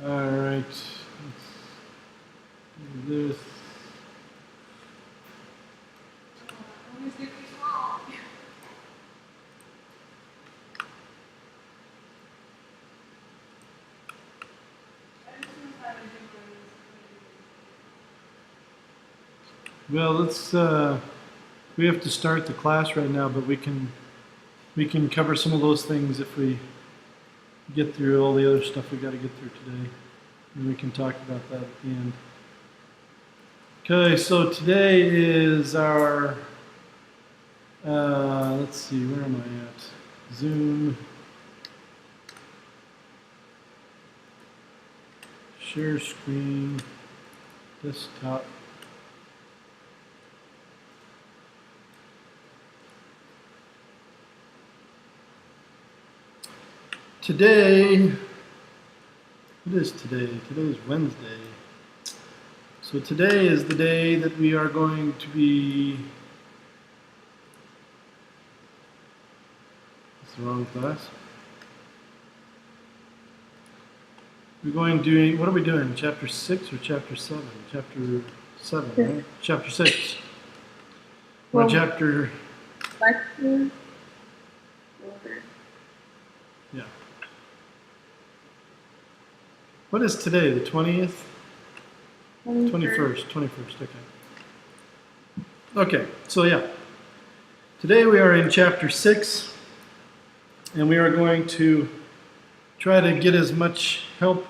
All right. Let's do this. Well, let's. We have to start the class right now, but we can cover some of those things if we get through all the other stuff we got to get through today, and we can talk about that at the end. Okay, so today is our. Let's see, where am I at? Zoom. Share screen. Desktop. Today, what is today? Today is Wednesday. So today is the day that we are going to be, that's the wrong class. We're going to, what are we doing? Chapter 6 or chapter 7? Chapter 7, right? Chapter 6. Well, or chapter... Lecture. Yeah. What is today? The 20th? 21st. 21st, okay. Okay, so yeah. Today we are in chapter 6, and we are going to try to get as much help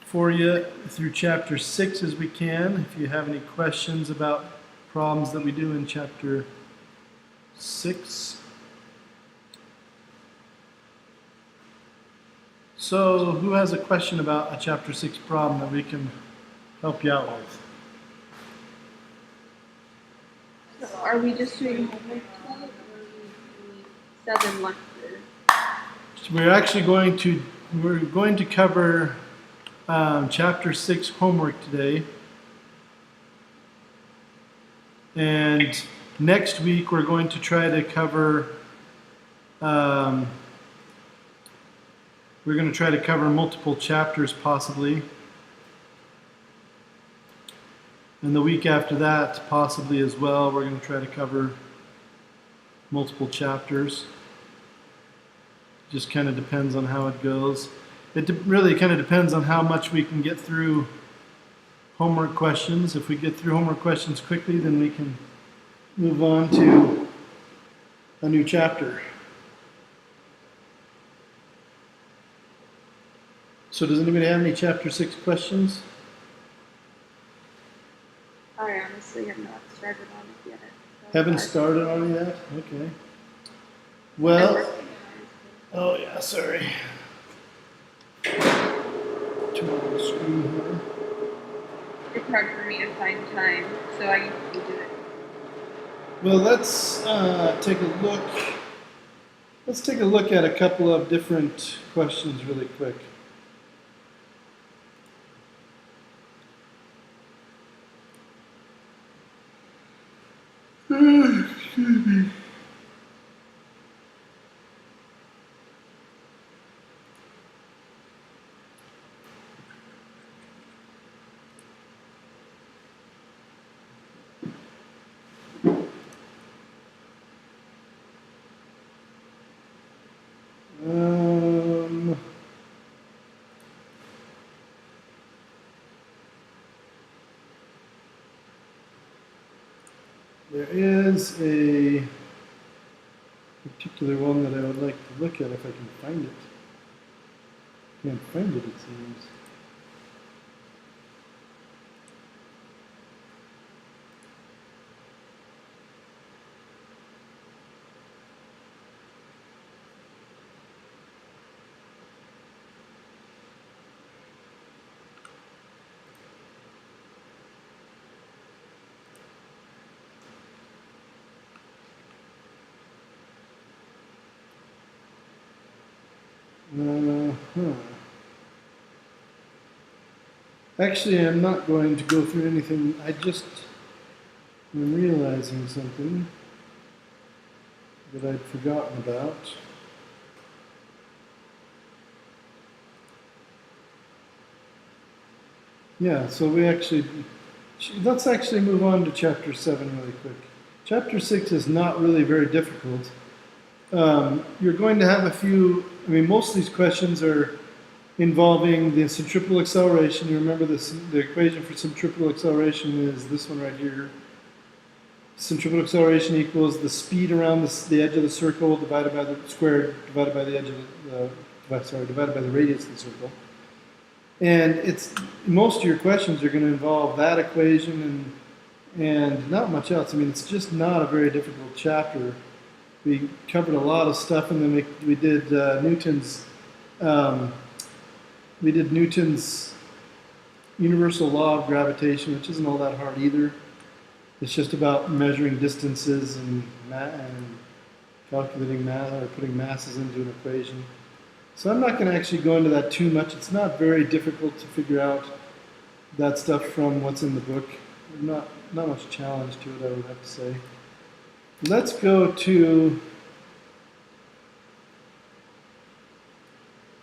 for you through chapter 6 as we can. If you have any questions about problems that we do in chapter 6. So, who has a question about a chapter 6 problem that we can help you out with? So are we just doing homework today, or are we doing 7 lectures? So we're actually going to cover chapter 6 homework today, and next week we're going to try to cover multiple chapters possibly, and the week after that possibly as well we're going to try to cover multiple chapters. Just kind of depends on how it goes. It really kind of depends on how much we can get through homework questions. If we get through homework questions quickly, then we can move on to a new chapter. So does anybody have any chapter 6 questions? I honestly have not started on it yet. Haven't started on it yet? Okay. Well, oh yeah, sorry. Turn on the screen here. It's hard for me to find time, so I usually do it. Well, let's take a look. Let's take a look at a couple of different questions really quick. Excuse me. There is a particular one that I would like to look at if I can find it. Can't find it, it seems. Actually, I'm not going to go through anything. I just am realizing something that I'd forgotten about. Yeah, so let's actually move on to chapter 7 really quick. Chapter 6 is not really very difficult. You're going to have most of these questions are involving the centripetal acceleration. You remember the equation for centripetal acceleration is this one right here. Centripetal acceleration equals the speed around the edge of the circle divided by the square divided by the edge of divided by the radius of the circle. And most of your questions are going to involve that equation and not much else. I mean, it's just not a very difficult chapter. We covered a lot of stuff, and then we did Newton's universal law of gravitation, which isn't all that hard either. It's just about measuring distances and calculating mass or putting masses into an equation. So I'm not going to actually go into that too much. It's not very difficult to figure out that stuff from what's in the book. Not much challenge to it, I would have to say. Let's go to.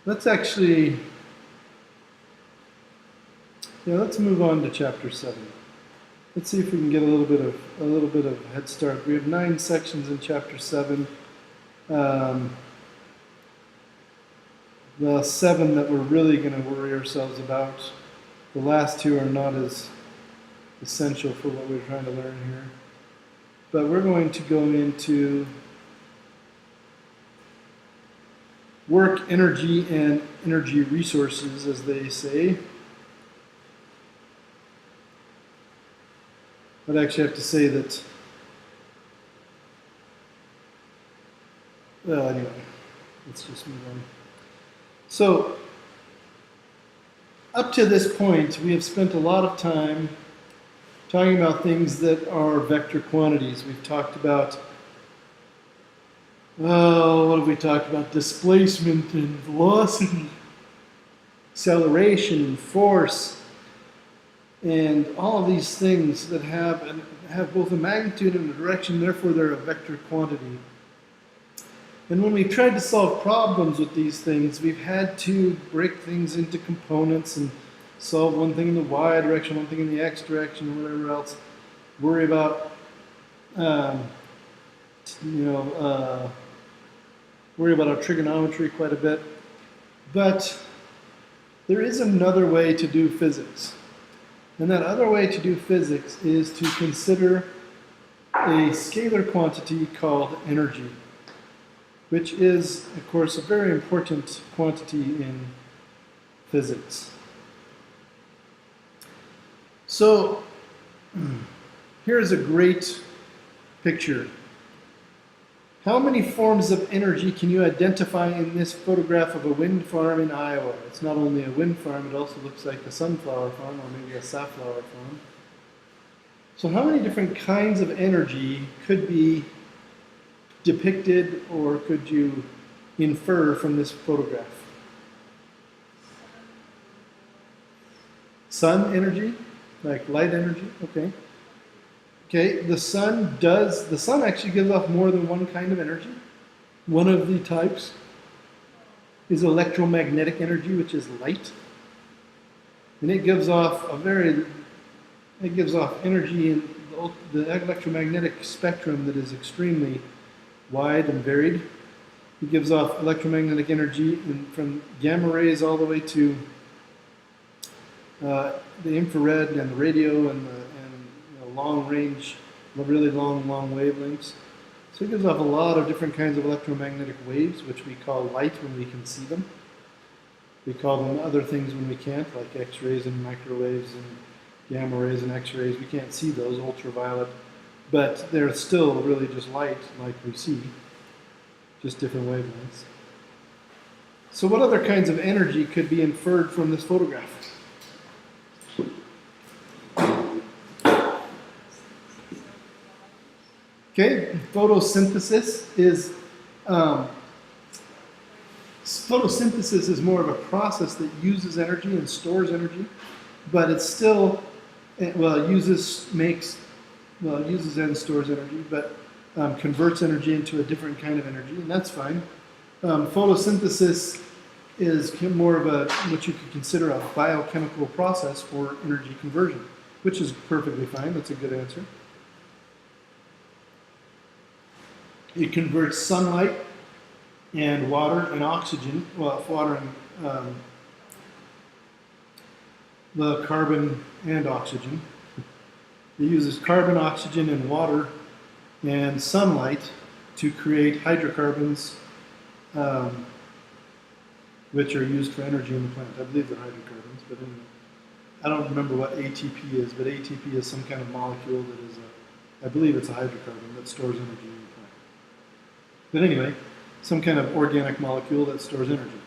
Let's move on to chapter 7. Let's see if we can get a little bit of head start. We have 9 sections in chapter 7. The 7 that we're really going to worry ourselves about. The last 2 are not as essential for what we're trying to learn here. But we're going to go into work, energy, and energy resources, as they say. I'd actually have to say that, well, anyway, let's just move on. So, up to this point, we have spent a lot of time talking about things that are vector quantities. We've talked about, what have we talked about? Displacement and velocity, acceleration and force, and all of these things that have both a magnitude and a direction, therefore they're a vector quantity. And when we've tried to solve problems with these things, we've had to break things into components and solve one thing in the y direction, one thing in the x direction, or whatever else. Worry about, worry about our trigonometry quite a bit. But there is another way to do physics. And that other way to do physics is to consider a scalar quantity called energy, which is, of course, a very important quantity in physics. So, here's a great picture. How many forms of energy can you identify in this photograph of a wind farm in Iowa? It's not only a wind farm, it also looks like a sunflower farm or maybe a safflower farm. So how many different kinds of energy could be depicted or could you infer from this photograph? Sun energy? Like light energy? Okay. Okay, the sun actually gives off more than one kind of energy. One of the types is electromagnetic energy, which is light. And it gives off energy in the electromagnetic spectrum that is extremely wide and varied. It gives off electromagnetic energy from gamma rays all the way to the infrared and the radio and long range, really long wavelengths. So it gives off a lot of different kinds of electromagnetic waves, which we call light when we can see them. We call them other things when we can't, like X-rays and microwaves and gamma rays and X-rays. We can't see those, ultraviolet, but they're still really just light like we see, just different wavelengths. So what other kinds of energy could be inferred from this photograph? Okay, photosynthesis is more of a process that uses energy and stores energy, but it's still, uses and stores energy, but converts energy into a different kind of energy, and that's fine. Photosynthesis is more of a what you could consider a biochemical process for energy conversion, which is perfectly fine. That's a good answer. It converts sunlight and water and oxygen, well, water and the carbon and oxygen. It uses carbon, oxygen, and water and sunlight to create hydrocarbons, which are used for energy in the plant. I believe they're hydrocarbons, but anyway. I don't remember what ATP is, but ATP is some kind of molecule that is I believe it's a hydrocarbon that stores energy in the plant. But anyway, some kind of organic molecule that stores energy.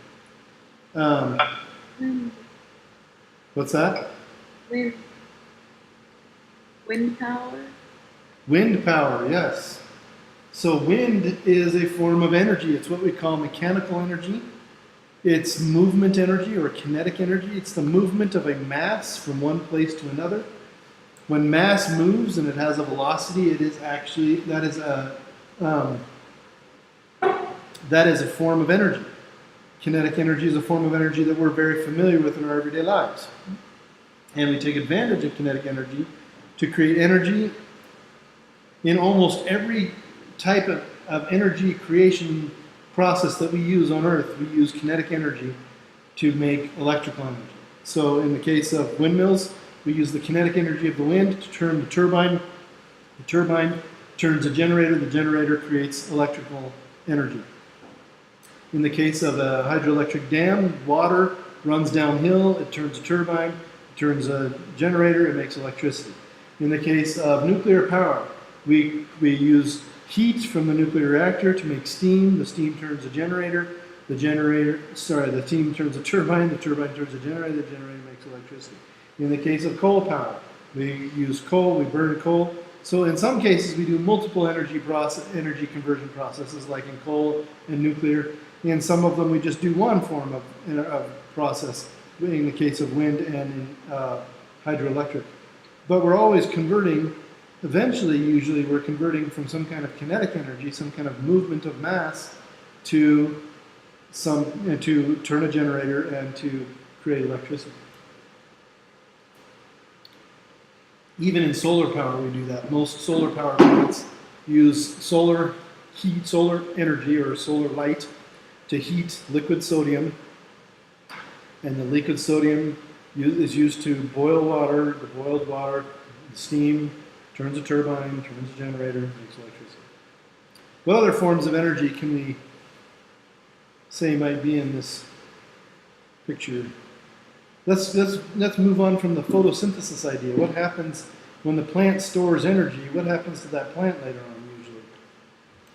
What's that? Wind power? Wind power, yes. So wind is a form of energy. It's what we call mechanical energy. It's movement energy or kinetic energy. It's the movement of a mass from one place to another. When mass moves and it has a velocity, it is actually, that is a form of energy. Kinetic energy is a form of energy that we're very familiar with in our everyday lives. And we take advantage of kinetic energy to create energy in almost every type of energy creation process that we use on Earth. We use kinetic energy to make electrical energy. So in the case of windmills, we use the kinetic energy of the wind to turn the turbine. The turbine turns a generator. The generator creates electrical energy. In the case of a hydroelectric dam, water runs downhill. It turns a turbine. It turns a generator. It makes electricity. In the case of nuclear power, we use heat from the nuclear reactor to make steam. The steam turns a generator. The steam turns a turbine. The turbine turns a generator. The generator makes electricity. In the case of coal power, we use coal. We burn coal. So in some cases, we do multiple energy conversion processes, like in coal and nuclear. In some of them, we just do one form of process, in the case of wind and in hydroelectric. But we're always converting. Eventually, usually, we're converting from some kind of kinetic energy, some kind of movement of mass, to turn a generator and to create electricity. Even in solar power, we do that. Most solar power plants use solar heat, solar energy, or solar light to heat liquid sodium. And the liquid sodium is used to boil water. The boiled water, the steam, turns a turbine, turns a generator, makes electricity. What other forms of energy can we say might be in this picture? Let's move on from the photosynthesis idea. What happens when the plant stores energy? What happens to that plant later on, usually?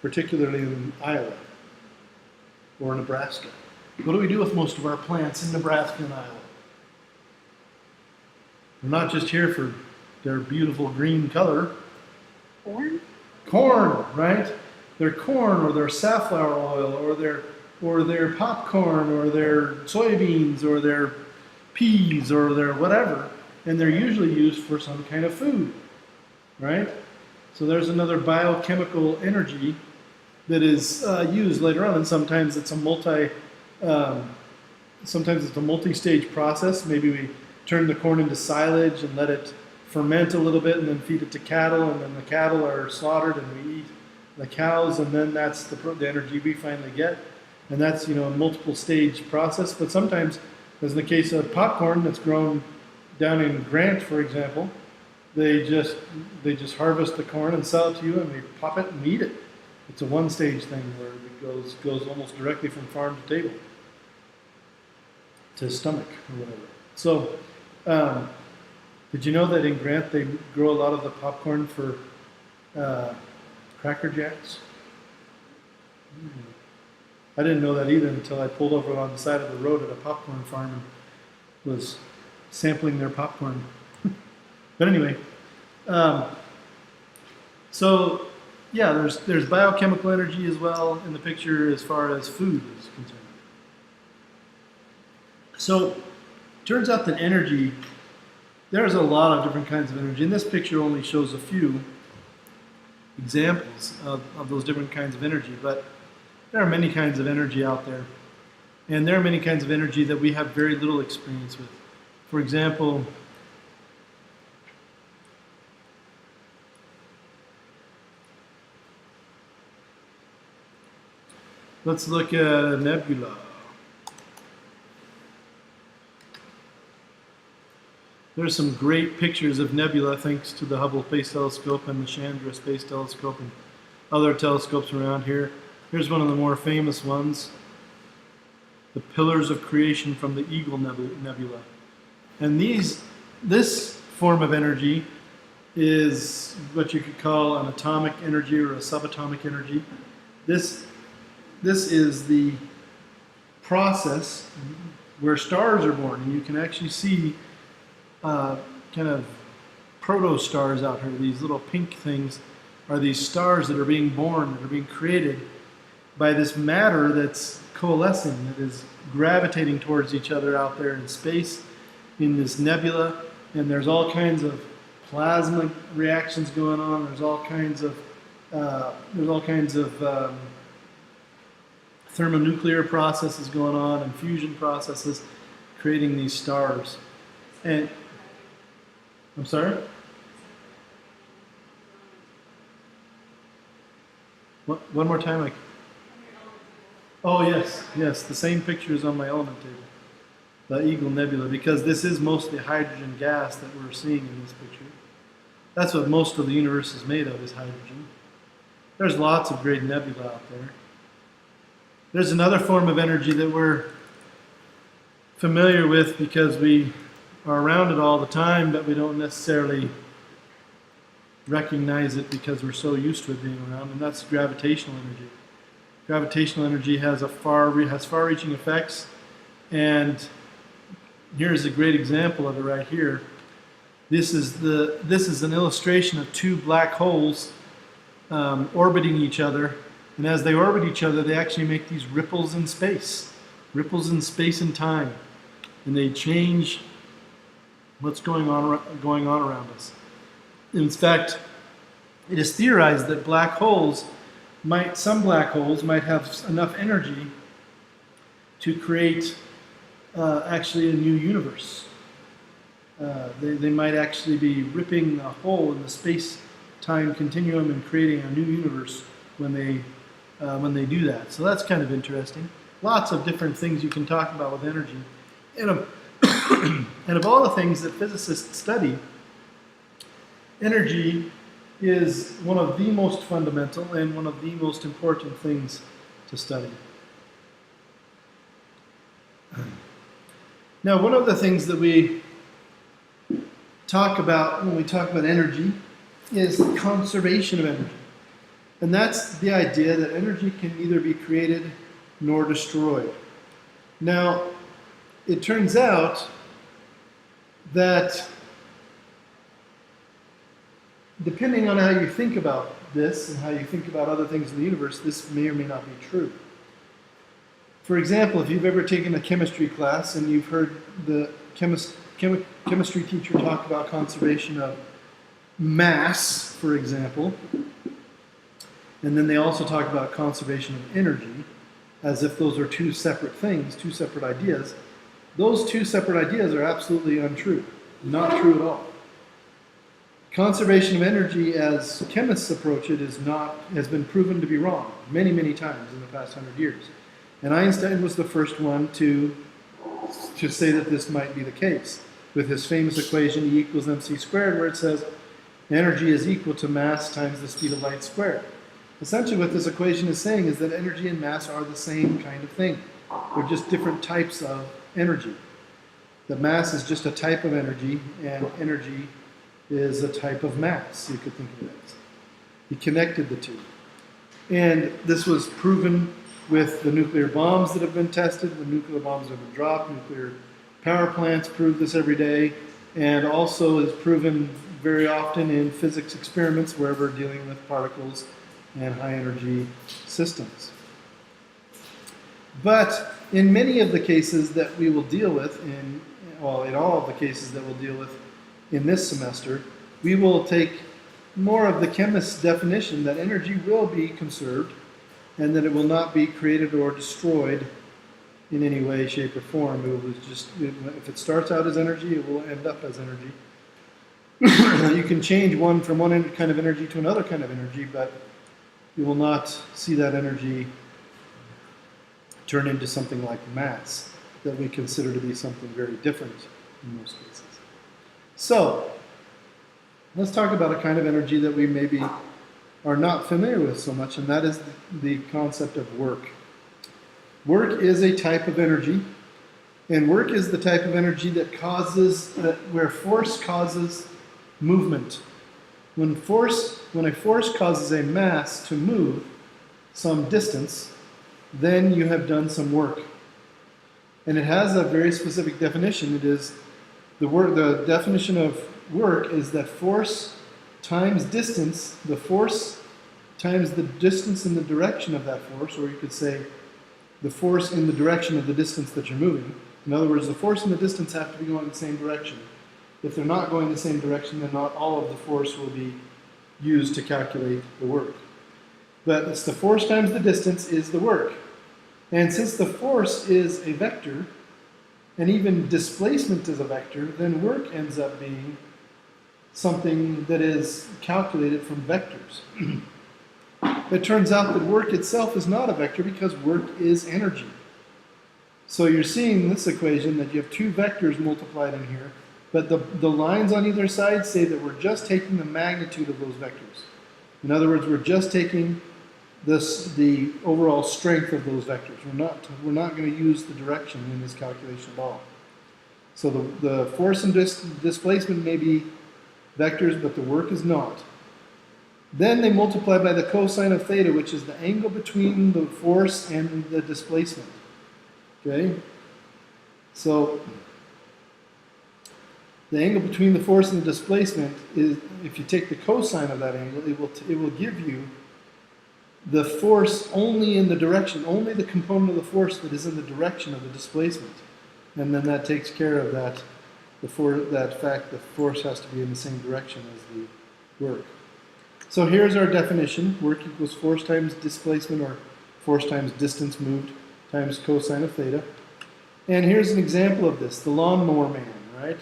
Particularly in Iowa or Nebraska. What do we do with most of our plants in Nebraska and Iowa? We're not just here for their beautiful green color. Corn? Corn, right? Their corn or their safflower oil or their popcorn or their soybeans or their peas or their whatever, and they're usually used for some kind of food, right? So there's another biochemical energy that is used later on, and sometimes it's a multi-stage process. Maybe we turn the corn into silage and let it ferment a little bit, and then feed it to cattle, and then the cattle are slaughtered, and we eat the cows, and then that's the energy we finally get, and that's a multiple stage process. But sometimes, as in the case of popcorn that's grown down in Grant, for example, they just harvest the corn and sell it to you, and we pop it and eat it. It's a one-stage thing where it goes almost directly from farm to table, to stomach or whatever. So, did you know that in Grant they grow a lot of the popcorn for Cracker Jacks? I didn't know that either until I pulled over on the side of the road at a popcorn farm and was sampling their popcorn. But anyway, so yeah, there's biochemical energy as well in the picture as far as food is concerned. So turns out that energy, there's a lot of different kinds of energy, and this picture only shows a few examples of those different kinds of energy, but there are many kinds of energy out there. And there are many kinds of energy that we have very little experience with. For example, let's look at a nebula. There's some great pictures of nebula thanks to the Hubble Space Telescope and the Chandra Space Telescope and other telescopes around here. Here's one of the more famous ones, the Pillars of Creation from the Eagle Nebula. And this form of energy is what you could call an atomic energy or a subatomic energy. This is the process where stars are born, and you can actually see kind of proto-stars out here. These little pink things are these stars that are being born, that are being created by this matter that's coalescing, that is gravitating towards each other out there in space, in this nebula. And there's all kinds of plasma reactions going on. There's all kinds of thermonuclear processes going on and fusion processes creating these stars. And I'm sorry? One more time. Oh yes, the same picture is on my element table. The Eagle Nebula, because this is mostly hydrogen gas that we're seeing in this picture. That's what most of the universe is made of, is hydrogen. There's lots of great nebula out there. There's another form of energy that we're familiar with because we are around it all the time, but we don't necessarily recognize it because we're so used to it being around, and that's gravitational energy. Gravitational energy has far-reaching effects, and here's a great example of it right here. This is an illustration of two black holes orbiting each other, and as they orbit each other, they actually make these ripples in space and time, and they change what's going on around us. In fact, it is theorized that some black holes might have enough energy to create actually a new universe. They might actually be ripping a hole in the space-time continuum and creating a new universe when they do that. So that's kind of interesting. Lots of different things you can talk about with energy. And of all the things that physicists study, energy is one of the most fundamental and one of the most important things to study. Now, one of the things that we talk about when we talk about energy is conservation of energy. And that's the idea that energy can neither be created nor destroyed. Now, it turns out that depending on how you think about this and how you think about other things in the universe, this may or may not be true. For example, if you've ever taken a chemistry class and you've heard the chemistry teacher talk about conservation of mass, for example, and then they also talk about conservation of energy, as if those are two separate things, two separate ideas. Those two separate ideas are absolutely untrue, not true at all. Conservation of energy, as chemists approach it, has been proven to be wrong many, many times in the past 100 years. And Einstein was the first one to say that this might be the case, with his famous equation E equals mc squared, where it says energy is equal to mass times the speed of light squared. Essentially what this equation is saying is that energy and mass are the same kind of thing. They're just different types of energy. The mass is just a type of energy, and energy is a type of mass, you could think of it as. He connected the two. And this was proven with the nuclear bombs that have been tested, when nuclear bombs have been dropped. Nuclear power plants prove this every day, and also is proven very often in physics experiments where we're dealing with particles and high energy systems. But in many of the cases that we will deal with, in all of the cases that we'll deal with in this semester, we will take more of the chemist's definition that energy will be conserved and that it will not be created or destroyed in any way, shape, or form. It was just, if it starts out as energy, it will end up as energy. You can change one from one kind of energy to another kind of energy, but you will not see that energy turn into something like mass that we consider to be something very different in most cases. So, let's talk about a kind of energy that we maybe are not familiar with so much, and that is the concept of work. Work is a type of energy, and work is the type of energy that causes, where force causes movement. When a force causes a mass to move some distance, then you have done some work. And it has a very specific definition. It is the definition of work is that force times distance, the force times the distance in the direction of that force, or you could say the force in the direction of the distance that you're moving. In other words, the force and the distance have to be going the same direction. If they're not going the same direction, then not all of the force will be used to calculate the work. But it's the force times the distance is the work. And since the force is a vector, and even displacement is a vector, then work ends up being something that is calculated from vectors. It turns out that work itself is not a vector because work is energy. So you're seeing in this equation that you have two vectors multiplied in here, but the lines on either side say that we're just taking the magnitude of those vectors. In other words, we're just taking the overall strength of those vectors. We're not going to use the direction in this calculation at all. So the force and displacement may be vectors, but the work is not. Then they multiply by the cosine of theta, which is the angle between the force and the displacement. Okay? So the angle between the force and the displacement is, if you take the cosine of that angle, it will give you the force only in the direction, only the component of the force that is in the direction of the displacement. And then that takes care of that fact the force has to be in the same direction as the work. So here's our definition. Work equals force times displacement, or force times distance moved, times cosine of theta. And here's an example of this, the lawnmower man, right?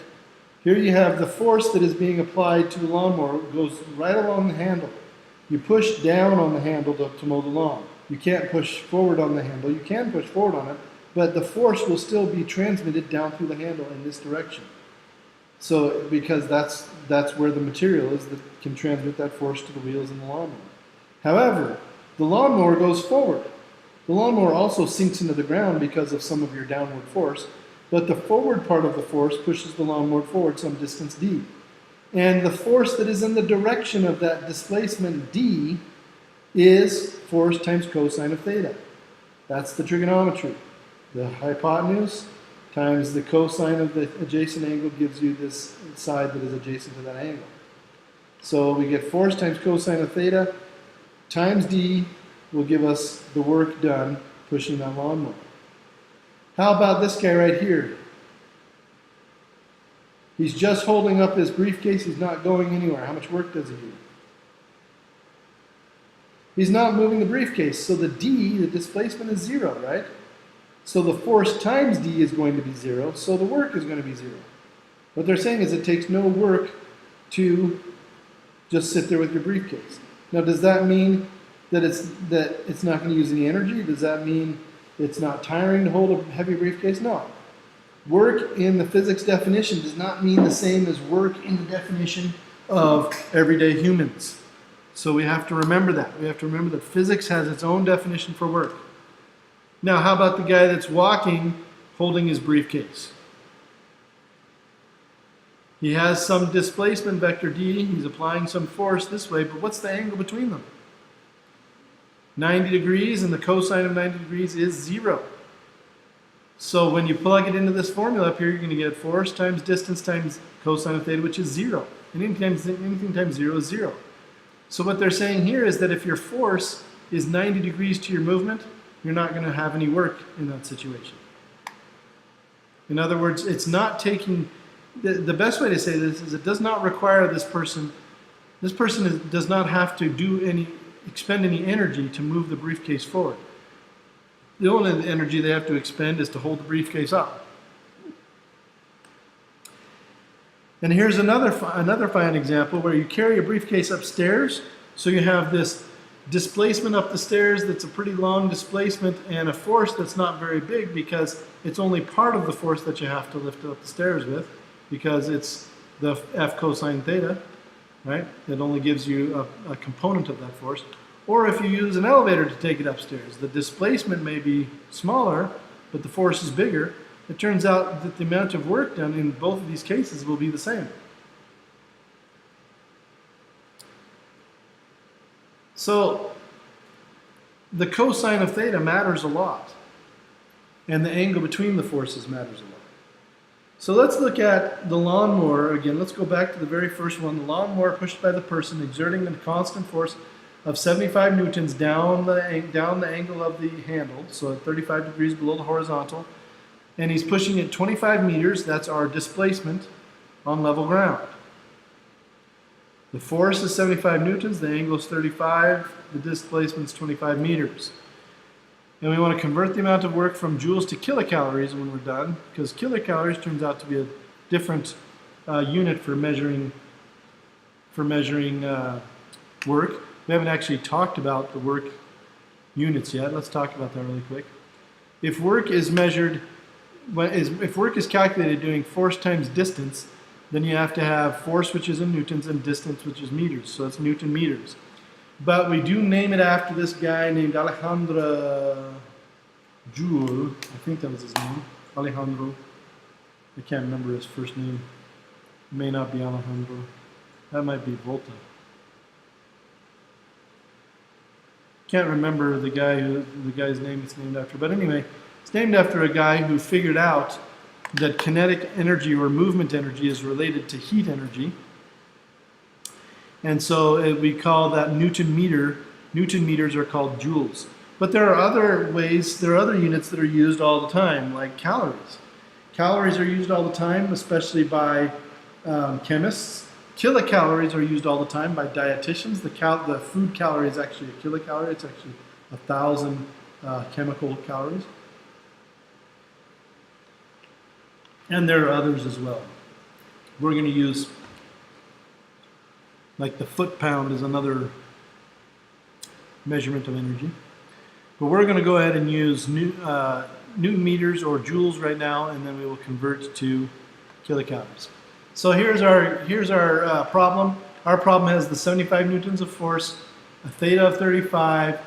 Here you have the force that is being applied to the lawnmower. It goes right along the handle. You push down on the handle to mow the lawn. You can't push forward on the handle. You can push forward on it, but the force will still be transmitted down through the handle in this direction. So, because that's where the material is that can transmit that force to the wheels in the lawnmower. However, the lawnmower goes forward. The lawnmower also sinks into the ground because of some of your downward force, but the forward part of the force pushes the lawnmower forward some distance d. And the force that is in the direction of that displacement d is force times cosine of theta. That's the trigonometry. The hypotenuse times the cosine of the adjacent angle gives you this side that is adjacent to that angle. So we get force times cosine of theta times d will give us the work done pushing that lawnmower. How about this guy right here? He's just holding up his briefcase. He's not going anywhere. How much work does he do? He's not moving the briefcase. So the d, the displacement, is 0, right? So the force times d is going to be 0. So the work is going to be 0. What they're saying is it takes no work to just sit there with your briefcase. Now, does that mean that it's not going to use any energy? Does that mean it's not tiring to hold a heavy briefcase? No. Work in the physics definition does not mean the same as work in the definition of everyday humans. So we have to remember that. We have to remember that physics has its own definition for work. Now, how about the guy that's walking holding his briefcase? He has some displacement vector d. He's applying some force this way, but what's the angle between them? 90 degrees, and the cosine of 90 degrees is 0. So when you plug it into this formula up here, you're going to get force times distance times cosine of theta, which is 0. And anything times 0 is 0. So what they're saying here is that if your force is 90 degrees to your movement, you're not going to have any work in that situation. In other words, it's not taking... The best way to say this is it does not require this person does not have to expend any energy to move the briefcase forward. The only energy they have to expend is to hold the briefcase up. And here's another fine example where you carry a briefcase upstairs, so you have this displacement up the stairs that's a pretty long displacement and a force that's not very big because it's only part of the force that you have to lift up the stairs with because it's the F cosine theta, right? It only gives you a component of that force. Or if you use an elevator to take it upstairs, the displacement may be smaller, but the force is bigger. It turns out that the amount of work done in both of these cases will be the same. So the cosine of theta matters a lot, and the angle between the forces matters a lot. So let's look at the lawnmower again. Let's go back to the very first one. The lawnmower pushed by the person exerting a constant force of 75 newtons down the angle of the handle, so at 35 degrees below the horizontal, and he's pushing it 25 meters. That's our displacement on level ground. The force is 75 newtons, the angle is 35, the displacement is 25 meters. And we want to convert the amount of work from joules to kilocalories when we're done, because kilocalories turns out to be a different unit for measuring work. We haven't actually talked about the work units yet. Let's talk about that really quick. If work is measured, if work is calculated doing force times distance, then you have to have force, which is in newtons, and distance, which is meters. So it's Newton meters. But we do name it after this guy named Alejandro Joule. I think that was his name. Alejandro. I can't remember his first name. It may not be Alejandro. That might be Volta. Can't remember the guy's name it's named after. But anyway, it's named after a guy who figured out that kinetic energy or movement energy is related to heat energy. And so we call that Newton meter. Newton meters are called joules. But there are other ways, there are other units that are used all the time, like calories. Calories are used all the time, especially by chemists. Kilocalories are used all the time by dietitians. The food calorie is actually a kilocalorie. It's actually 1,000 chemical calories. And there are others as well. We're going to use, like the foot-pound is another measurement of energy. But we're going to go ahead and use Newton meters or joules right now, and then we will convert to kilocalories. So here's our problem. Our problem has the 75 newtons of force, a theta of 35,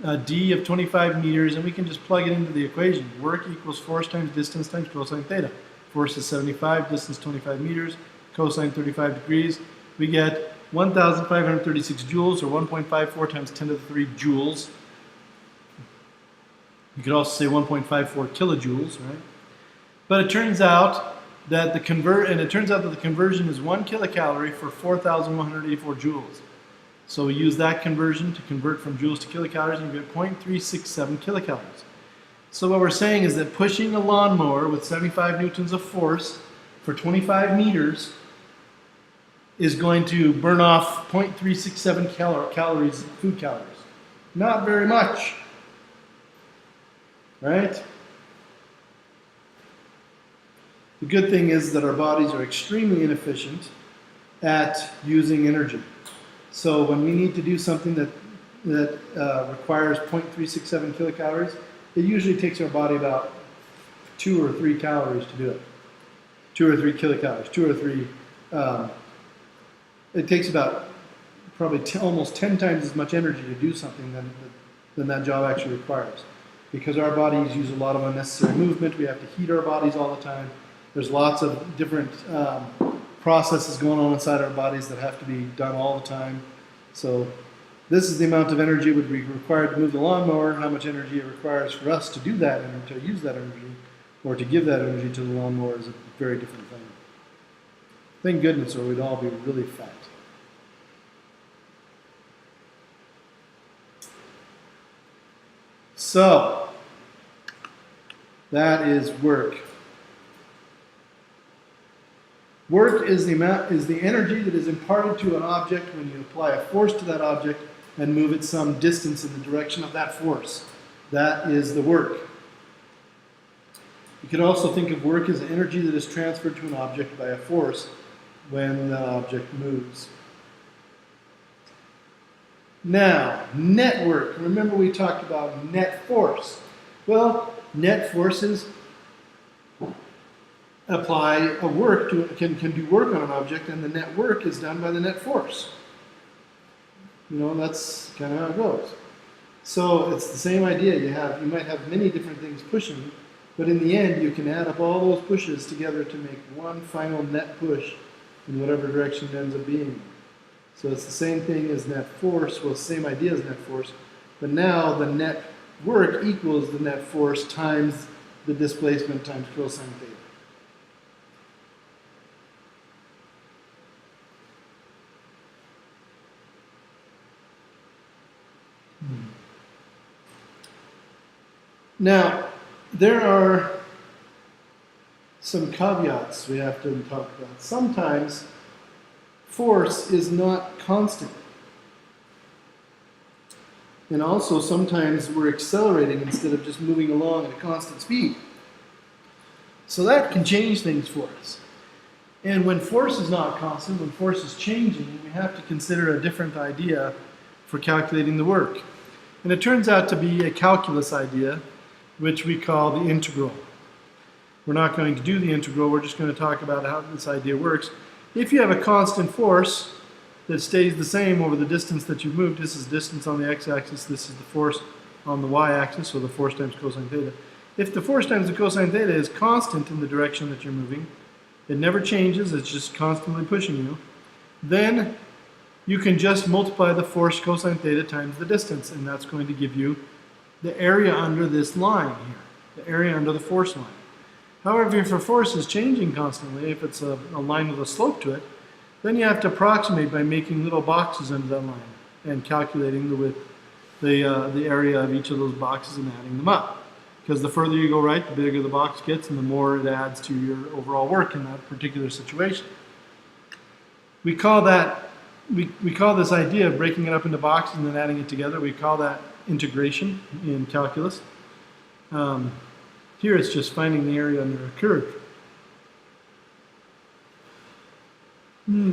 a d of 25 meters, and we can just plug it into the equation. Work equals force times distance times cosine theta. Force is 75, distance 25 meters, cosine 35 degrees. We get 1,536 joules, or 1.54 times 10 to the 3 joules. You could also say 1.54 kilojoules, right? But it turns out that the conversion is 1 kilocalorie for 4,184 joules. So we use that conversion to convert from joules to kilocalories, and you get 0.367 kilocalories. So what we're saying is that pushing a lawnmower with 75 newtons of force for 25 meters is going to burn off 0.367 calories, food calories. Not very much, right? The good thing is that our bodies are extremely inefficient at using energy. So when we need to do something that requires 0.367 kilocalories, it usually takes our body about 2 or 3 calories to do it. 2 or 3 kilocalories, 2 or 3. It takes about probably almost 10 times as much energy to do something than that job actually requires. Because our bodies use a lot of unnecessary movement, we have to heat our bodies all the time. There's lots of different processes going on inside our bodies that have to be done all the time. So this is the amount of energy would be required to move the lawnmower, how much energy it requires for us to do that and to use that energy, or to give that energy to the lawnmower is a very different thing. Thank goodness, or we'd all be really fat. So, that is work. Work is the energy that is imparted to an object when you apply a force to that object and move it some distance in the direction of that force. That is the work. You could also think of work as energy that is transferred to an object by a force when the object moves. Now, net work. Remember we talked about net force. Well, net forces apply a work to can do work on an object, and the net work is done by the net force. You know, that's kind of how it goes. So it's the same idea. You might have many different things pushing, but in the end you can add up all those pushes together to make one final net push in whatever direction it ends up being. So it's the same thing as net force, well, it's the same idea as net force, but now the net work equals the net force times the displacement times cosine theta. Now, there are some caveats we have to talk about. Sometimes force is not constant. And also sometimes we're accelerating instead of just moving along at a constant speed. So that can change things for us. And when force is not constant, when force is changing, we have to consider a different idea for calculating the work. And it turns out to be a calculus idea, which we call the integral. We're not going to do the integral, we're just going to talk about how this idea works. If you have a constant force that stays the same over the distance that you've moved, this is distance on the x-axis, this is the force on the y-axis, so the force times cosine theta. If the force times the cosine theta is constant in the direction that you're moving, it never changes, it's just constantly pushing you, then you can just multiply the force cosine theta times the distance, and that's going to give you the area under this line here, the area under the force line. However, if a force is changing constantly, if it's a line with a slope to it, then you have to approximate by making little boxes under that line and calculating the width, the area of each of those boxes and adding them up. Because the further you go right, the bigger the box gets and the more it adds to your overall work in that particular situation. We call that, we call this idea of breaking it up into boxes and then adding it together, we call that integration in calculus. Here it's just finding the area under a curve.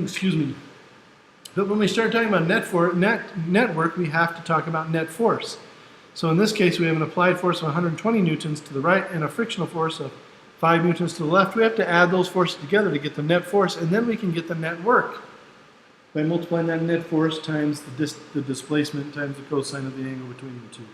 Excuse me. But when we start talking about net work, we have to talk about net force. So in this case, we have an applied force of 120 newtons to the right and a frictional force of 5 newtons to the left. We have to add those forces together to get the net force, and then we can get the net work by multiplying that net force times the displacement times the cosine of the angle between the two.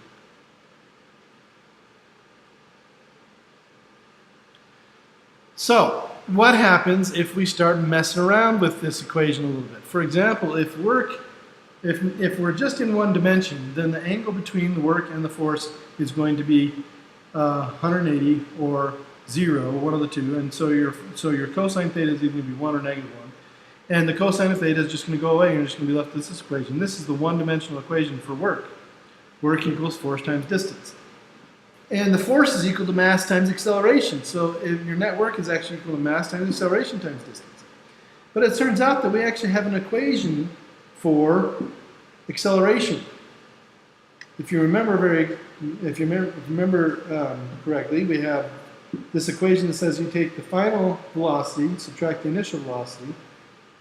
So, what happens if we start messing around with this equation a little bit? For example, if we're just in one dimension, then the angle between the work and the force is going to be 180 or 0, one of the two, and so your cosine theta is either going to be 1 or negative 1. And the cosine of theta is just going to go away, and you're just going to be left with this equation. This is the one-dimensional equation for work. Work equals force times distance. And the force is equal to mass times acceleration. So your net work is actually equal to mass times acceleration times distance. But it turns out that we actually have an equation for acceleration. If you remember correctly, we have this equation that says you take the final velocity, subtract the initial velocity,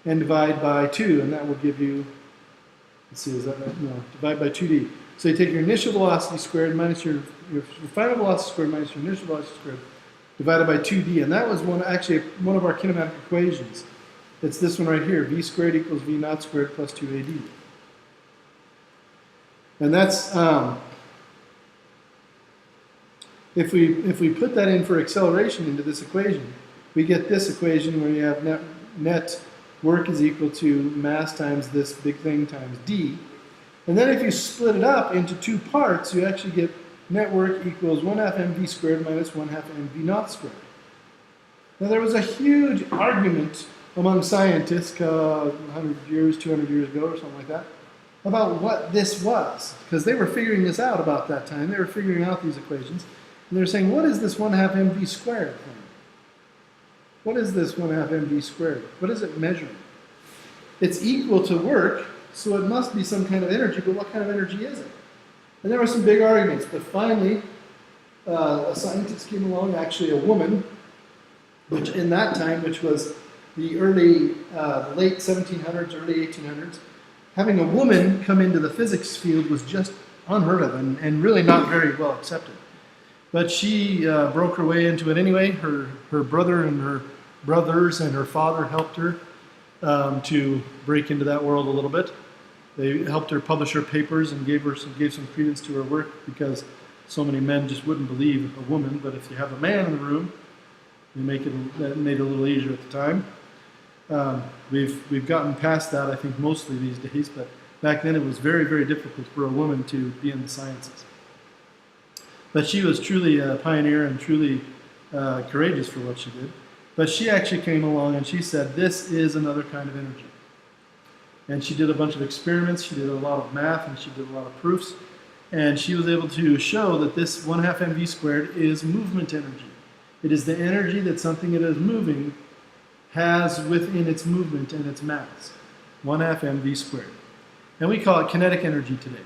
and divide by 2, and that will give you, let's see, is that right? No, divide by 2d. So you take your initial velocity squared minus your final velocity squared minus your initial velocity squared divided by 2d, and that was actually one of our kinematic equations. It's this one right here, v squared equals v naught squared plus 2ad. And that's, if we put that in for acceleration into this equation, we get this equation where you have net work is equal to mass times this big thing times d. And then if you split it up into two parts, you actually get net work equals 1/2 mv squared minus 1/2 mv naught squared. Now there was a huge argument among scientists 100 years, 200 years ago or something like that, about what this was. Because they were figuring this out about that time. They were figuring out these equations. And they were saying, what is this 1/2 mv squared thing? What is this 1/2 mv squared? What is it measuring? It's equal to work, so it must be some kind of energy, but what kind of energy is it? And there were some big arguments, but finally, a scientist came along, actually a woman, which in that time, which was the late 1700s, early 1800s, having a woman come into the physics field was just unheard of and really not very well accepted. But she broke her way into it anyway. Her brother and her brothers and her father helped her to break into that world a little bit. They helped her publish her papers and gave some credence to her work because so many men just wouldn't believe a woman. But if you have a man in the room, that made it a little easier at the time. We've gotten past that, I think, mostly these days. But back then, it was very, very difficult for a woman to be in the sciences. But she was truly a pioneer and truly courageous for what she did. But she actually came along and she said, this is another kind of energy. And she did a bunch of experiments, she did a lot of math, and she did a lot of proofs. And she was able to show that this 1/2 mv squared is movement energy. It is the energy that something that is moving has within its movement and its mass. 1/2 mv squared. And we call it kinetic energy today.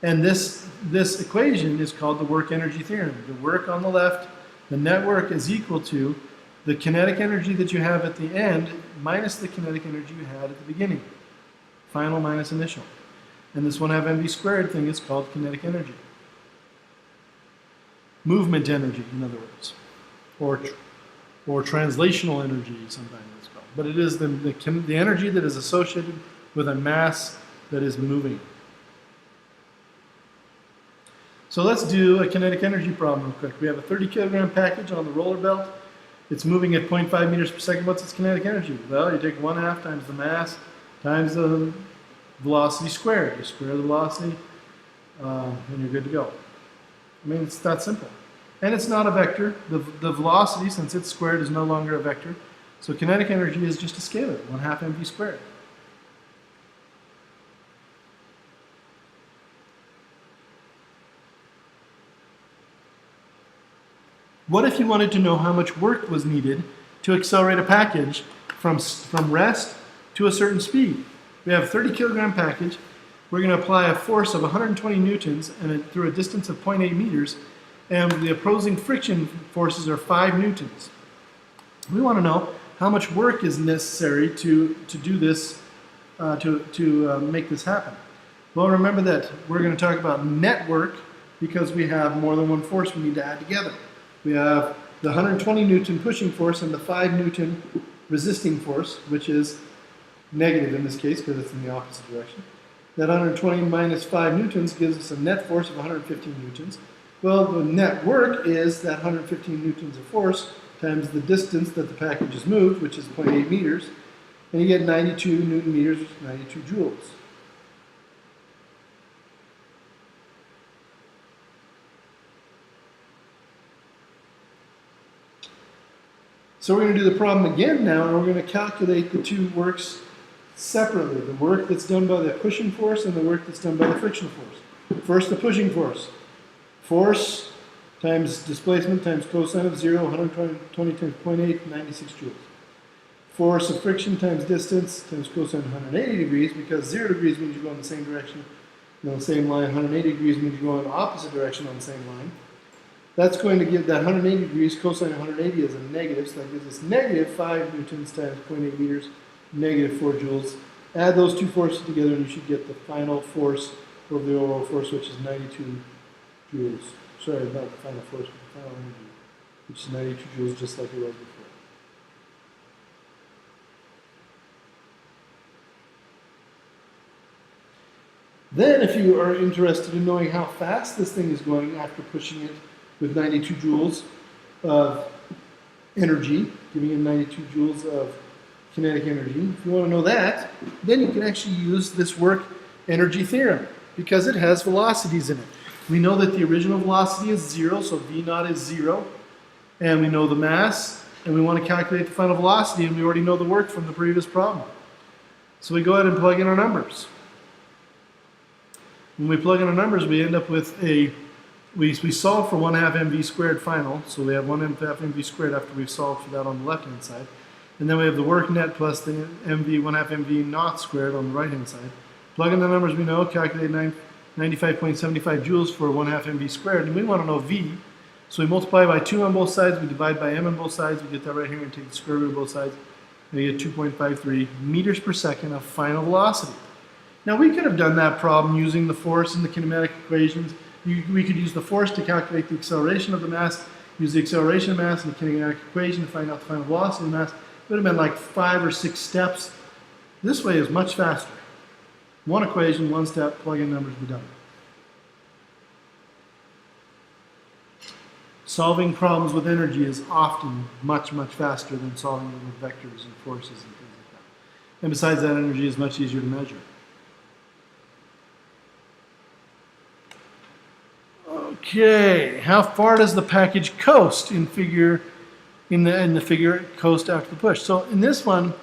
And this equation is called the work energy theorem. The work on the left, the net work, is equal to the kinetic energy that you have at the end minus the kinetic energy you had at the beginning. Final minus initial. And this 1/2 mv squared thing is called kinetic energy. Movement energy, in other words. Or translational energy, sometimes it's called. But it is the energy that is associated with a mass that is moving. So let's do a kinetic energy problem real quick. We have a 30 kilogram package on the roller belt. It's moving at 0.5 meters per second. What's its kinetic energy? Well, you take 1/2 times the mass times the velocity squared. You square the velocity, and you're good to go. I mean, it's that simple. And it's not a vector. The velocity, since it's squared, is no longer a vector. So kinetic energy is just a scalar, 1/2 mv squared. What if you wanted to know how much work was needed to accelerate a package from rest to a certain speed? We have a 30 kilogram package. We're going to apply a force of 120 newtons through a distance of 0.8 meters, and the opposing friction forces are 5 newtons. We want to know how much work is necessary to do this, to make this happen. Well, remember that we're going to talk about net work because we have more than one force we need to add together. We have the 120 Newton pushing force and the 5 Newton resisting force, which is negative in this case because it's in the opposite direction. That 120 minus 5 newtons gives us a net force of 115 newtons. Well, the net work is that 115 newtons of force times the distance that the package has moved, which is 0.8 meters, and you get 92 newton meters, which is 92 joules. So we're going to do the problem again now, and we're going to calculate the two works separately. The work that's done by the pushing force and the work that's done by the friction force. First, the pushing force. Force times displacement times cosine of 0, 120 times 0.8, 96 joules. Force of friction times distance times cosine of 180 degrees, because 0 degrees means you go in the same direction on the same line. 180 degrees means you go in the opposite direction on the same line. That's going to give that 180 degrees, cosine of 180 is a negative, so that gives us negative 5 newtons times 0.8 meters, negative 4 joules. Add those two forces together and you should get the final force over the overall force, which is 92 joules. Sorry, not the final force, but the final energy, which is 92 joules, just like it was before. Then, if you are interested in knowing how fast this thing is going after pushing it with 92 joules of energy, giving it 92 joules of kinetic energy. If you want to know that, then you can actually use this work energy theorem because it has velocities in it. We know that the original velocity is 0, so V naught is 0. And we know the mass, and we want to calculate the final velocity, and we already know the work from the previous problem. So we go ahead and plug in our numbers. When we plug in our numbers, we end up with we solve for 1/2 mv squared final, so we have 1/2 mv squared after we've solved for that on the left-hand side. And then we have the work net plus the 1/2 mv naught squared on the right-hand side. Plug in the numbers we know, calculate 95.75 joules for 1/2 mv squared, and we want to know V. So we multiply by 2 on both sides, we divide by m on both sides, we get that right here and take the square root of both sides, and we get 2.53 meters per second of final velocity. Now we could have done that problem using the force and the kinematic equations. We could use the force to calculate the acceleration of the mass, use the acceleration of mass and the kinematic equation to find out the final velocity of the mass. It would have been like 5 or 6 steps. This way is much faster. One equation, one step, plug in numbers, be done. Solving problems with energy is often much, much faster than solving them with vectors and forces and things like that. And besides that, energy is much easier to measure. Okay, how far does the package coast in the figure coast after the push? So in this one's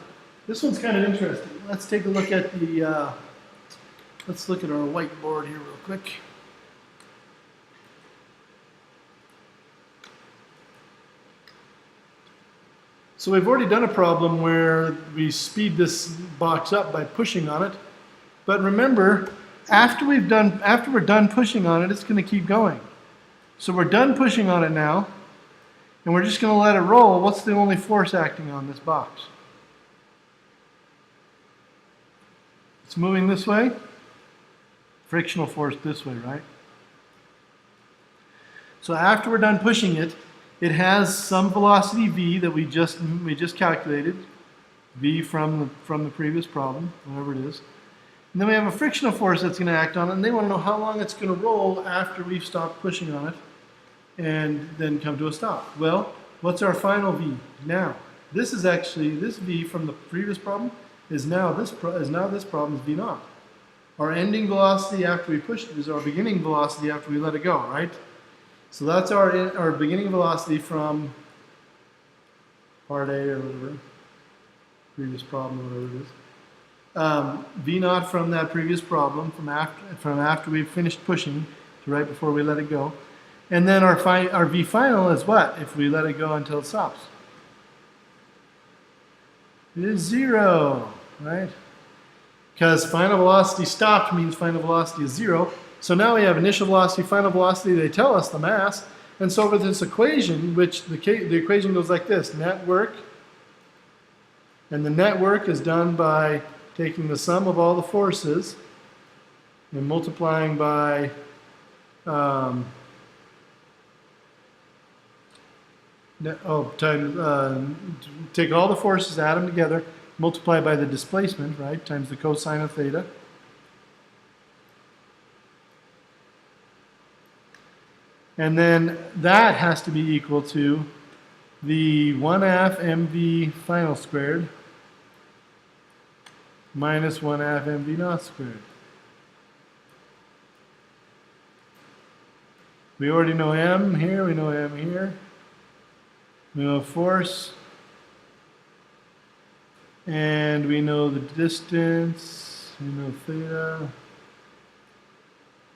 kind of interesting. Let's take a look at the let's look at our whiteboard here real quick. So we've already done a problem where we speed this box up by pushing on it. But remember, after we're done pushing on it, it's going to keep going. So we're done pushing on it now, and we're just going to let it roll. What's the only force acting on this box? It's moving this way. Frictional force this way, right? So after we're done pushing it, it has some velocity v that we just calculated, v from the previous problem, whatever it is. And then we have a frictional force that's going to act on it, and they want to know how long it's going to roll after we've stopped pushing on it and then come to a stop. Well, what's our final v now? This is actually, this v from the previous problem is now this problem's v naught. Our ending velocity after we pushed it is our beginning velocity after we let it go, right? So that's our beginning velocity from part A or whatever, previous problem or whatever it is. V naught from that previous problem, from after we finished pushing to right before we let it go. And then our V final is what if we let it go until it stops? It is 0, right? Because final velocity stopped means final velocity is 0. So now we have initial velocity, final velocity, they tell us the mass. And so with this equation, which the equation goes like this, net work, and the net work is done by taking the sum of all the forces and multiplying by take all the forces, add them together, multiply by the displacement, right, times the cosine of theta. And then that has to be equal to the 1/2 mv final squared minus 1/2 mv naught squared. We already know m here, we know m here. We know force. And we know the distance, we know theta.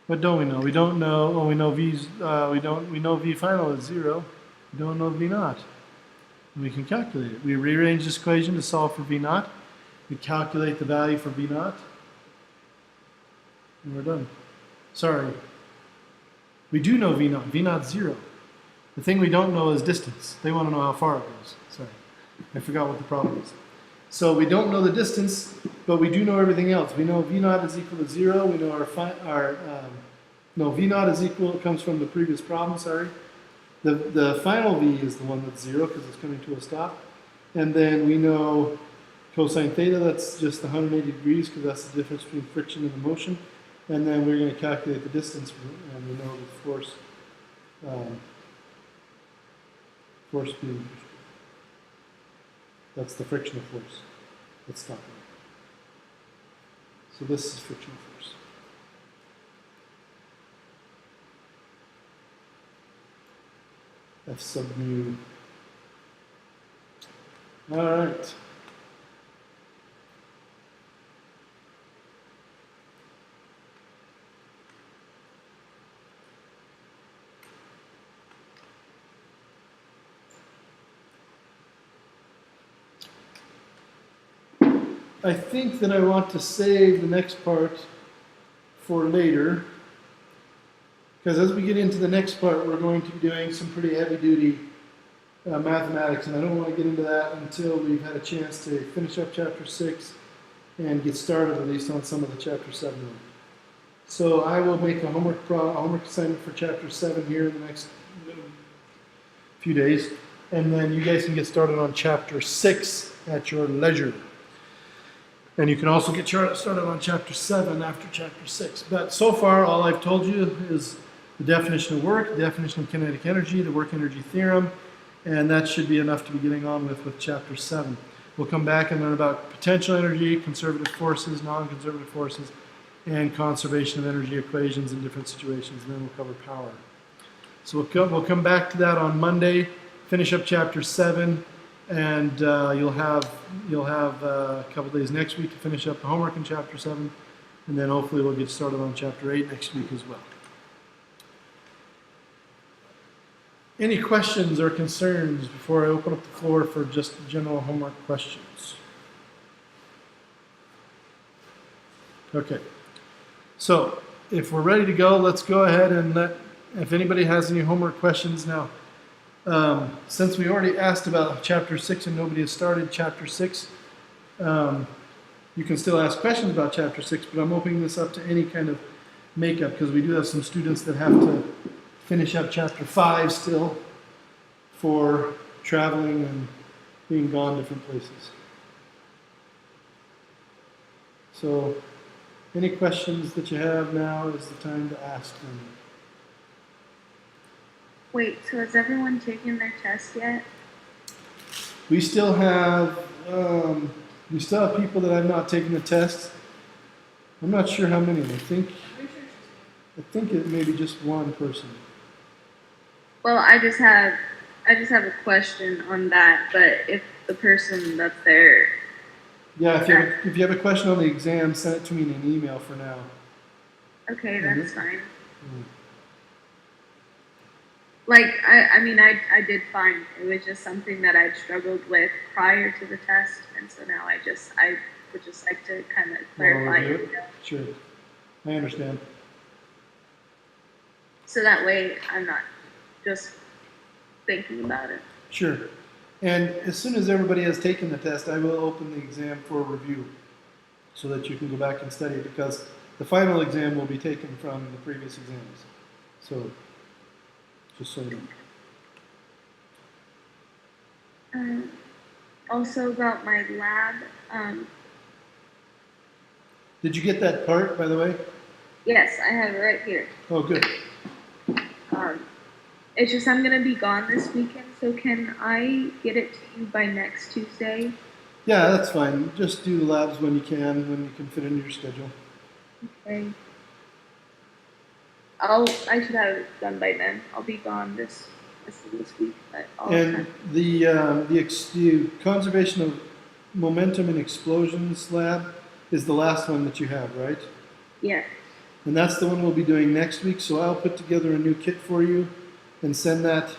What don't we know? We don't know. Well, we know v's. We know v final is 0. We don't know v naught. And we can calculate it. We rearrange this equation to solve for v naught. We calculate the value for v naught, and we're done. Sorry. We do know v naught. V naught's 0. The thing we don't know is distance. They want to know how far it goes. Sorry, I forgot what the problem is. So we don't know the distance, but we do know everything else. We know v naught is equal to 0. We know v naught is equal, it comes from the previous problem, sorry. The final v is the one that's 0 because it's coming to a stop. And then we know cosine theta, that's just 180 degrees because that's the difference between friction and the motion. And then we're going to calculate the distance, and we know the force, force being, that's the frictional force that's stopping it. So this is frictional force. F sub mu. All right. I think that I want to save the next part for later. Because as we get into the next part, we're going to be doing some pretty heavy-duty mathematics, and I don't want to get into that until we've had a chance to finish up Chapter 6 and get started at least on some of the Chapter 7 work. So I will make a homework assignment for Chapter 7 here in the next few days, and then you guys can get started on Chapter 6 at your leisure. And you can also get started on Chapter 7 after Chapter 6. But so far, all I've told you is the definition of work, the definition of kinetic energy, the work energy theorem, and that should be enough to be getting on with Chapter 7. We'll come back and learn about potential energy, conservative forces, non-conservative forces, and conservation of energy equations in different situations, and then we'll cover power. So we'll come back to that on Monday, finish up Chapter 7, and you'll have a couple days next week to finish up the homework in Chapter 7, and then hopefully we'll get started on Chapter 8 next week as well. Any questions or concerns before I open up the floor for just general homework questions? Okay. So if we're ready to go, let's go ahead and if anybody has any homework questions now. Since we already asked about Chapter 6 and nobody has started Chapter 6, you can still ask questions about Chapter 6, but I'm opening this up to any kind of makeup because we do have some students that have to finish up Chapter 5 still for traveling and being gone different places. So any questions that you have now is the time to ask them. Wait, so has everyone taken their test yet? We still have people that have not taken the test. I'm not sure how many. I think it may be just one person. Well, I just have a question on that, but if the person that's there. Yeah, if you have a question on the exam, send it to me in an email for now. Okay, that's fine. Mm. Like, I did fine. It was just something that I'd struggled with prior to the test, and so now I would just like to kind of clarify it. Sure, I understand. So that way I'm not just thinking about it. Sure. And as soon as everybody has taken the test, I will open the exam for review so that you can go back and study it because the final exam will be taken from the previous exams. So, just so you know. Also about my lab. Did you get that part, by the way? Yes, I have it right here. Oh, good. It's just I'm going to be gone this weekend, so can I get it to you by next Tuesday? Yeah, that's fine. Just do the labs when you can fit in your schedule. Okay. I should have it done by then. I'll be gone this week, but And the conservation of momentum and explosions lab is the last one that you have, right? Yeah. And that's the one we'll be doing next week. So I'll put together a new kit for you and send that.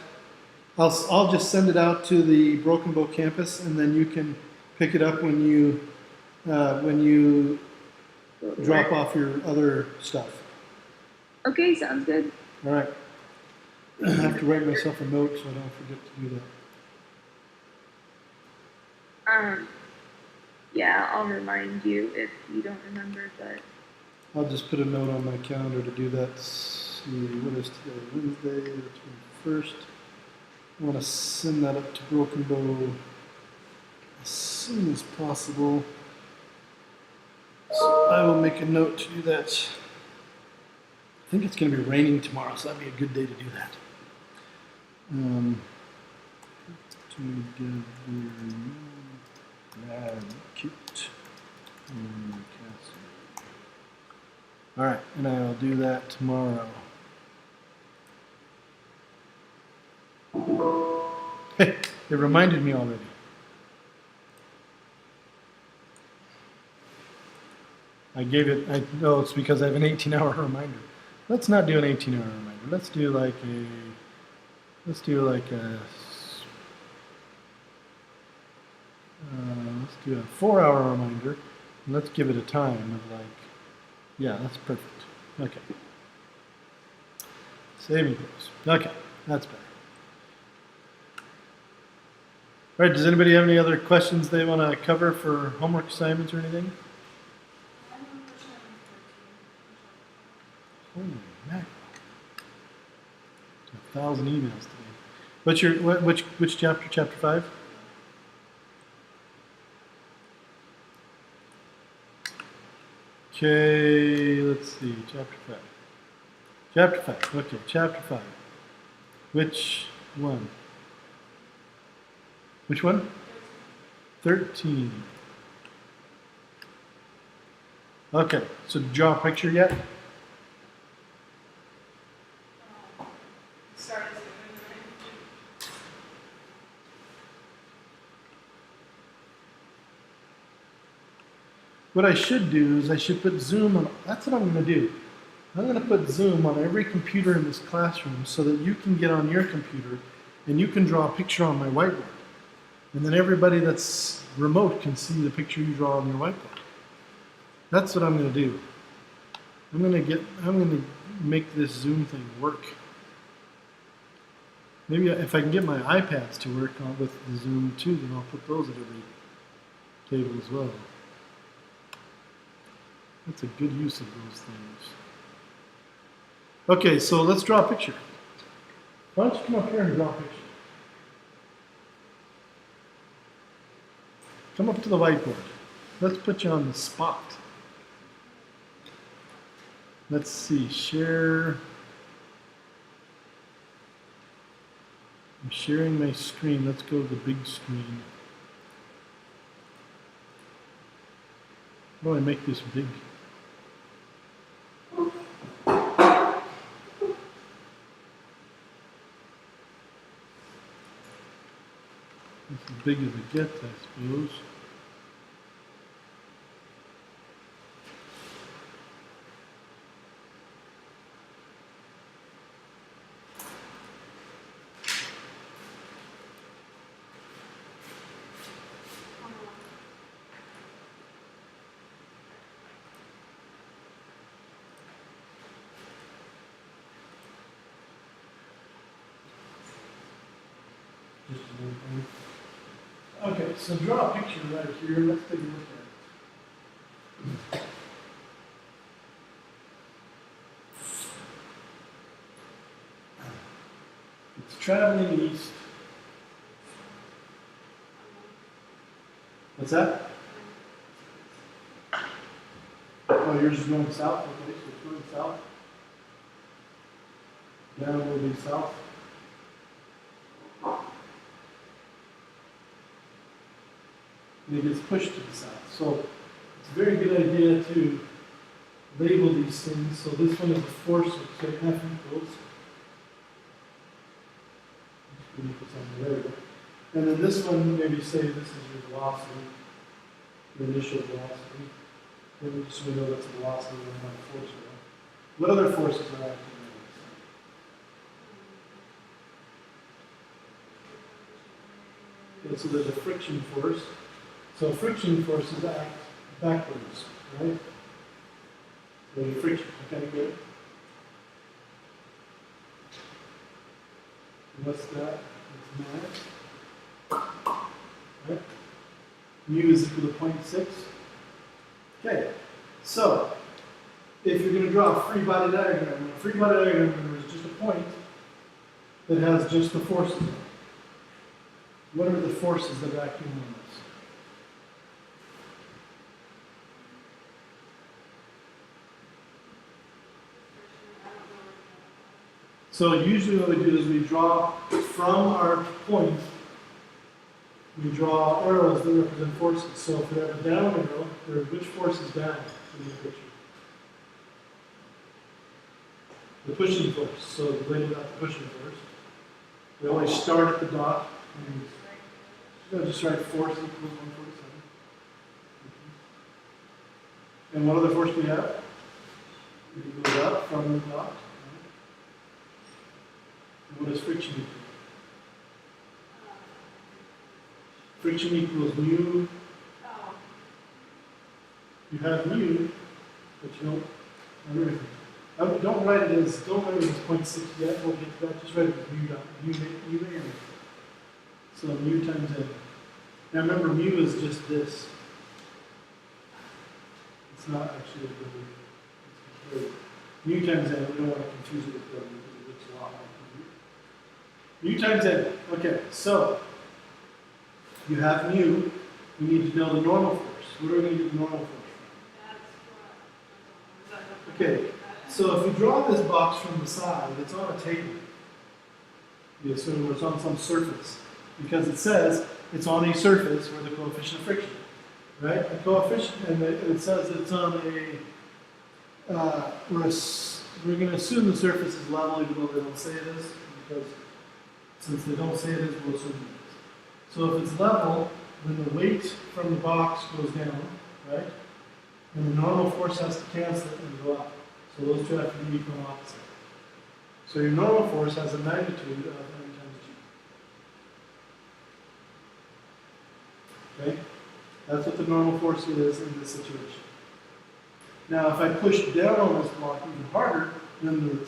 I'll just send it out to the Broken Bow campus, and then you can pick it up when you drop off your other stuff. Okay, sounds good. All right. I have to write myself a note so I don't forget to do that. Yeah, I'll remind you if you don't remember, but I'll just put a note on my calendar to do that. Let's see, what is today? Wednesday, the 21st. I want to send that up to Broken Bow as soon as possible. So I will make a note to do that. I think it's going to be raining tomorrow, so that'd be a good day to do that. All right, and I'll do that tomorrow. Hey, it reminded me already. I know it's because I have an 18-hour reminder. Let's not do an 18-hour reminder. Let's do like a 4-hour reminder. And let's give it a time of like, yeah, that's perfect. Okay. Saving throws. Okay, that's better. All right, does anybody have any other questions they want to cover for homework assignments or anything? Holy mackerel. 1,000 emails today. What's your, which chapter? Chapter 5? Okay, let's see, chapter 5. Chapter 5, okay, chapter 5. Which one? Which one? 13. Okay, so did you draw a picture yet? What I should do is I should put Zoom on, that's what I'm going to do. I'm going to put Zoom on every computer in this classroom so that you can get on your computer and you can draw a picture on my whiteboard. And then everybody that's remote can see the picture you draw on your whiteboard. That's what I'm going to do. I'm going to make this Zoom thing work. Maybe if I can get my iPads to work on with the Zoom too, then I'll put those at every table as well. That's a good use of those things. Okay, so let's draw a picture. Why don't you come up here and draw a picture? Come up to the whiteboard. Let's put you on the spot. Let's see, share. I'm sharing my screen. Let's go to the big screen. How do I make this big? It's as big as it gets, I suppose. Okay, so draw a picture right here. Let's take a look at it. It's traveling east. What's that? Oh, yours is going south? Okay, so it's going south. Down will be south. And it gets pushed to the south. So it's a very good idea to label these things. So this one is a force of say F equals. And then this one, maybe say this is your velocity, your initial velocity. Then just so we know that's a velocity and not a force. What other forces are acting on this? Okay, so there's a friction force. So friction forces act backwards, right? So your friction, okay, good. What's that? It's mass. Right? Mu is equal to 0.6. Okay, so if you're going to draw a free body diagram, a free body diagram is just a point that has just the forces in it. What are the forces that are acting on this? So usually what we do is we draw from our point, we draw arrows that represent forces. So if we have a down arrow, which force is down in the picture? The pushing force. So we label that the pushing force. We always start at the dot. And just write force equals 147. And what other force do we have? It goes up from the dot. And what is friction equal? Friction equals mu. You have mu, but you don't have everything. Don't write it as 0.6 yet. We'll get to that. Just write it as mu dot mu n. So mu times n. Now remember, mu is just this. It's not actually a double. It's a mu times n. We don't want to confuse it with w because it looks a lot like mu. Mu times n. Okay, so you have mu. We need to know the normal force. What are we going to get the normal force from? Okay, so if we draw this box from the side, it's on a table. You assume it's on some surface because it says it's on a surface where the coefficient of friction, right? The coefficient, and it says it's on a. We're going to assume the surface is level, even though they don't say it is, because since they don't say it is, we'll assume it is. So if it's level, then the weight from the box goes down, right? And the normal force has to cancel it and go up. So those two have to be equal and opposite. So your normal force has a magnitude of m times g. Okay? That's what the normal force is in this situation. Now, if I push down on this block even harder, then the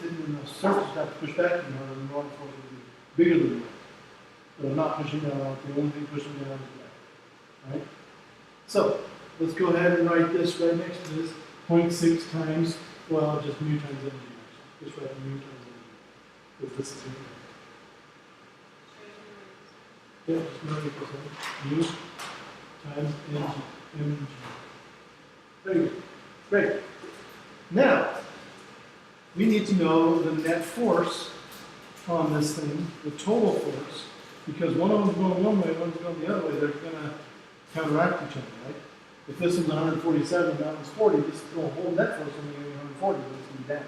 surface has to push back even harder, and the normal force will be bigger than that. But I'm not pushing down on it. The only thing pushing down is back. Right? So, let's go ahead and write this right next to this. 0.6 times, well, just mu times energy. Just write mu times energy. Because this is mu. Yeah, just know equals mu times energy. Very good. Great. Now, we need to know the net force on this thing, the total force, because one of them's going one way, one's going the other way. They're going to counteract each other, right? If this is 147, that one's 40, this is going to hold net force only 140, but it's going to be down.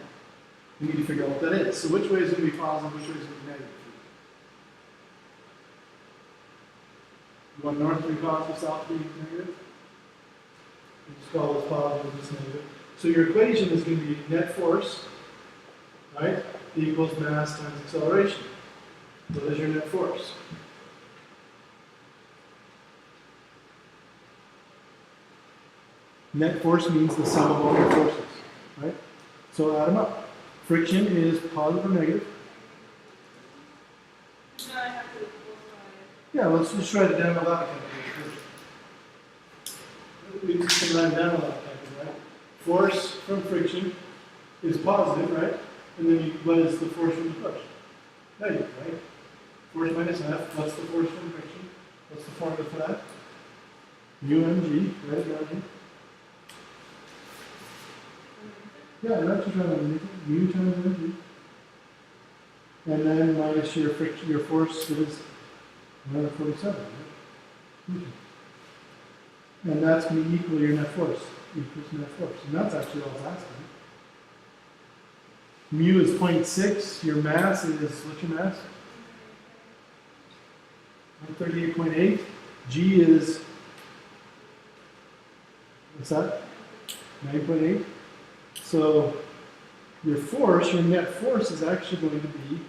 We need to figure out what that is. So which way is going to be positive, which way is going to be negative? You want north to be positive, south to be negative? We just call this positive, this negative. So your equation is going to be net force, right, equals mass times acceleration. So there's your net force. Net force means the sum of all your forces, right? So add them up. Friction is positive or negative. No, I have to. Yeah, let's just write it down without a calculator. We just can write it down without a calculator, right? Force from friction is positive, right? And then what is the force from the push? Negative, right? Force minus F, what's the force from friction? What's the formula for that? UmG, write it down here. Yeah, not just write underneath it. U times mg. And then minus your friction, your force is 147, right? Okay. And that's going to equal your net force. Equals net force. And that's actually all it's asking. Mu is 0.6. Your mass is, what's your mass? 138.8. G is, what's that? 9.8. So your force, your net force is actually going to be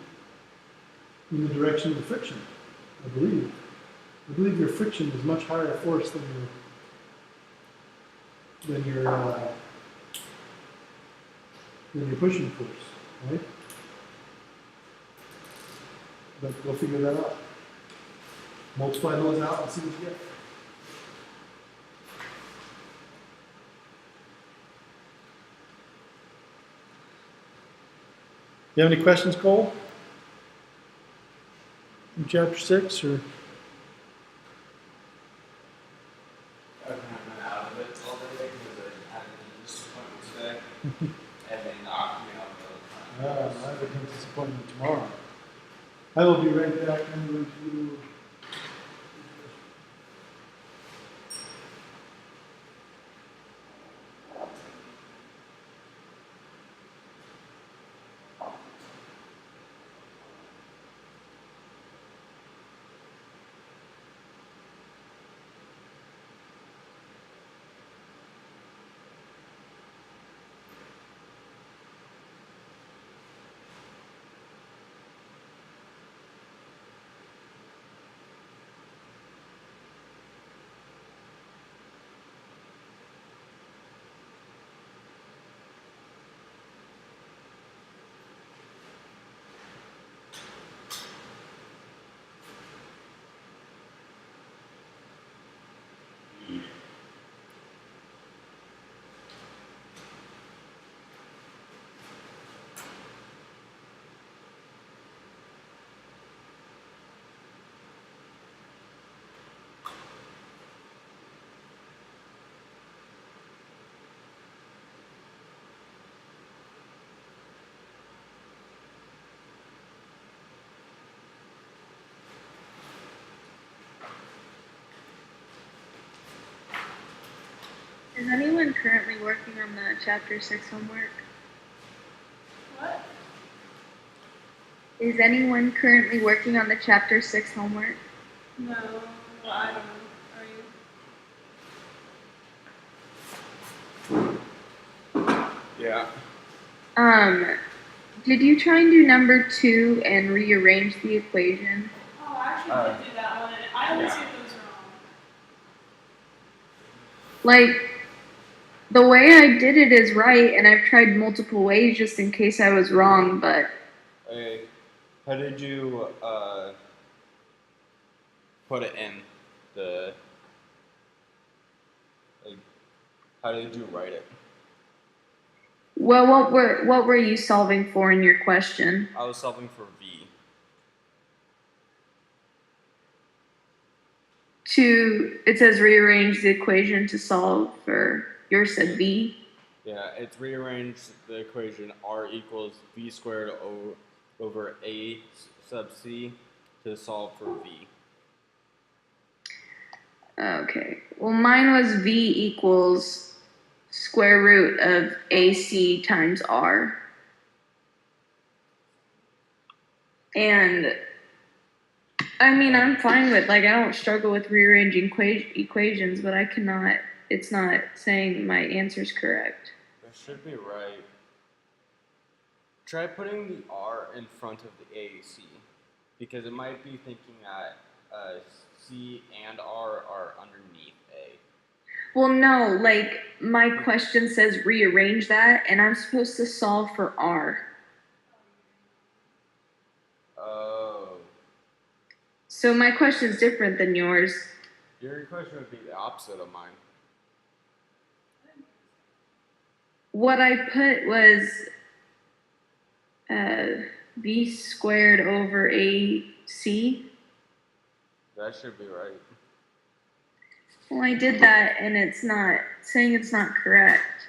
in the direction of the friction, I believe. I believe your friction is much higher force than your pushing force, right? But we'll figure that out. Multiply those out and see what you get. You have any questions, Cole? In chapter 6 or? I've been out of it all day because I had a disappointment today, and they knocked me out of the I have a disappointment tomorrow. I will be right back. I'm going to. Is anyone currently working on the chapter 6 homework? What? Is anyone currently working on the chapter 6 homework? No, I don't know. Are you? Yeah. Did you try and do number 2 and rearrange the equation? Oh, I actually did do that one, and I always get those wrong. Like, the way I did it is right, and I've tried multiple ways just in case I was wrong, but Hey, how did you put it in the like? How did you write it? well, what were you solving for in your question? I was solving for v. It says rearrange the equation to solve for, yours said v. Yeah, it's rearranged the equation r equals v squared over a sub c to solve for v. Okay, well mine was v equals square root of ac times r. And I mean, I'm fine with, like, I don't struggle with rearranging equations, but I cannot, it's not saying my answer's correct. That should be right. Try putting the r in front of the AAC, because it might be thinking that C and R are underneath A. Well, no, like, my question says rearrange that, and I'm supposed to solve for r. Oh. So my question's different than yours. Your question would be the opposite of mine. What I put was b squared over ac. That should be right. Well, I did that, and it's not saying it's not correct.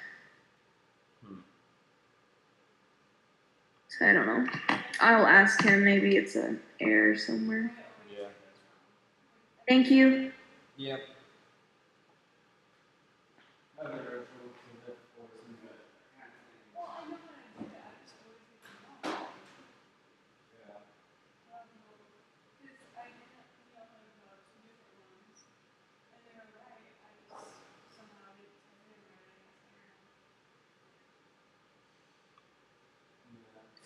So I don't know. I'll ask him. Maybe it's an error somewhere. Yeah. Thank you. Yep.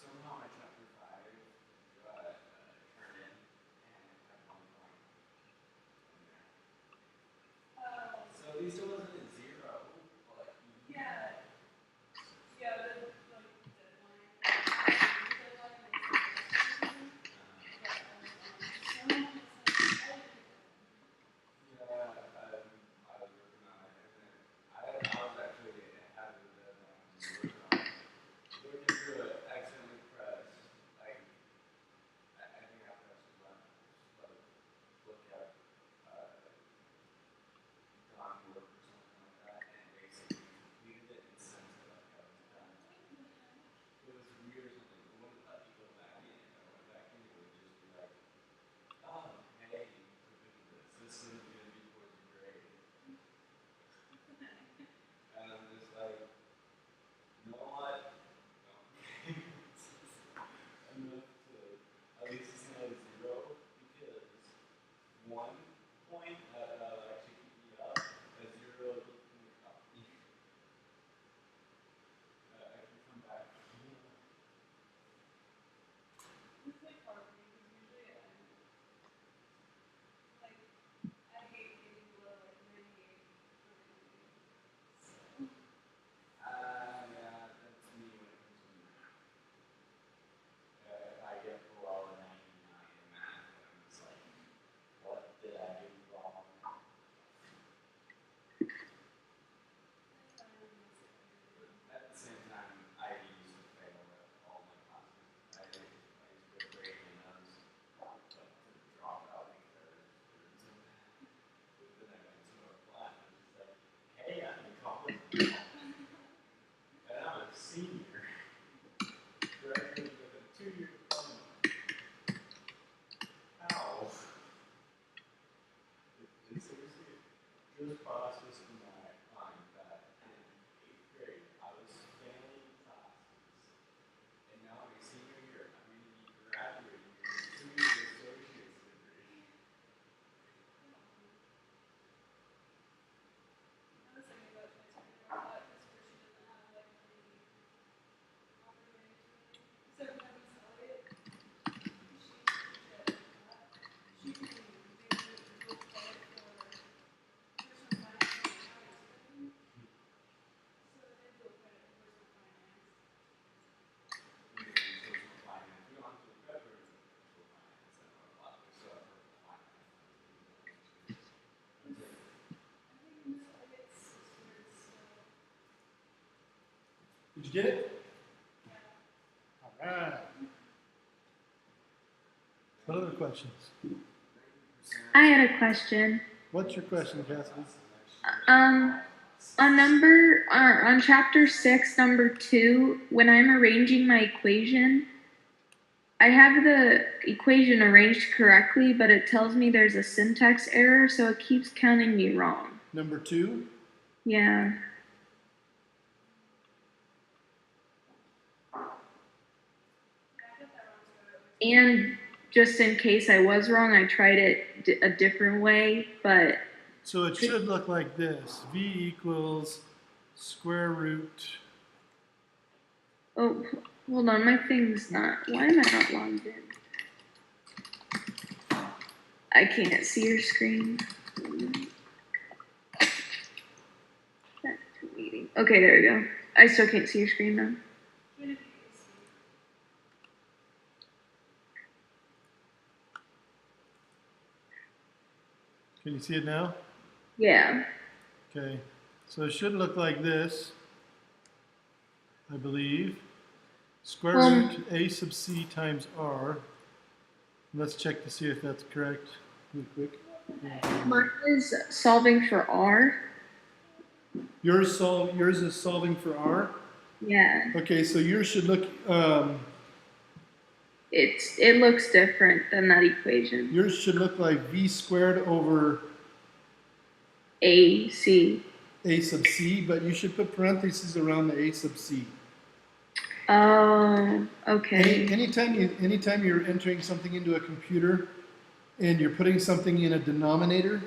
Somehow my chapter 5 turned in and kept on going in there. Did you get it? All right. What other questions? I had a question. What's your question, Cassidy? On chapter 6, number 2, when I'm arranging my equation, I have the equation arranged correctly, but it tells me there's a syntax error, so it keeps counting me wrong. Number 2? Yeah. And just in case I was wrong, I tried it a different way, but So it should look like this. V equals square root. oh, hold on, my thing's not. Why am I not logged in? I can't see your screen. Back to meeting. Okay, there we go. I still can't see your screen though. Can you see it now? Yeah. Okay. So it should look like this, I believe. Square root a sub c times r. Let's check to see if that's correct real quick. Mine is solving for R. Yours is solving for r? Yeah. Okay, so yours should look, It looks different than that equation. yours should look like v squared over AC. a sub c, but you should put parentheses around the a sub c. Oh, okay. Anytime you're entering something into a computer and you're putting something in a denominator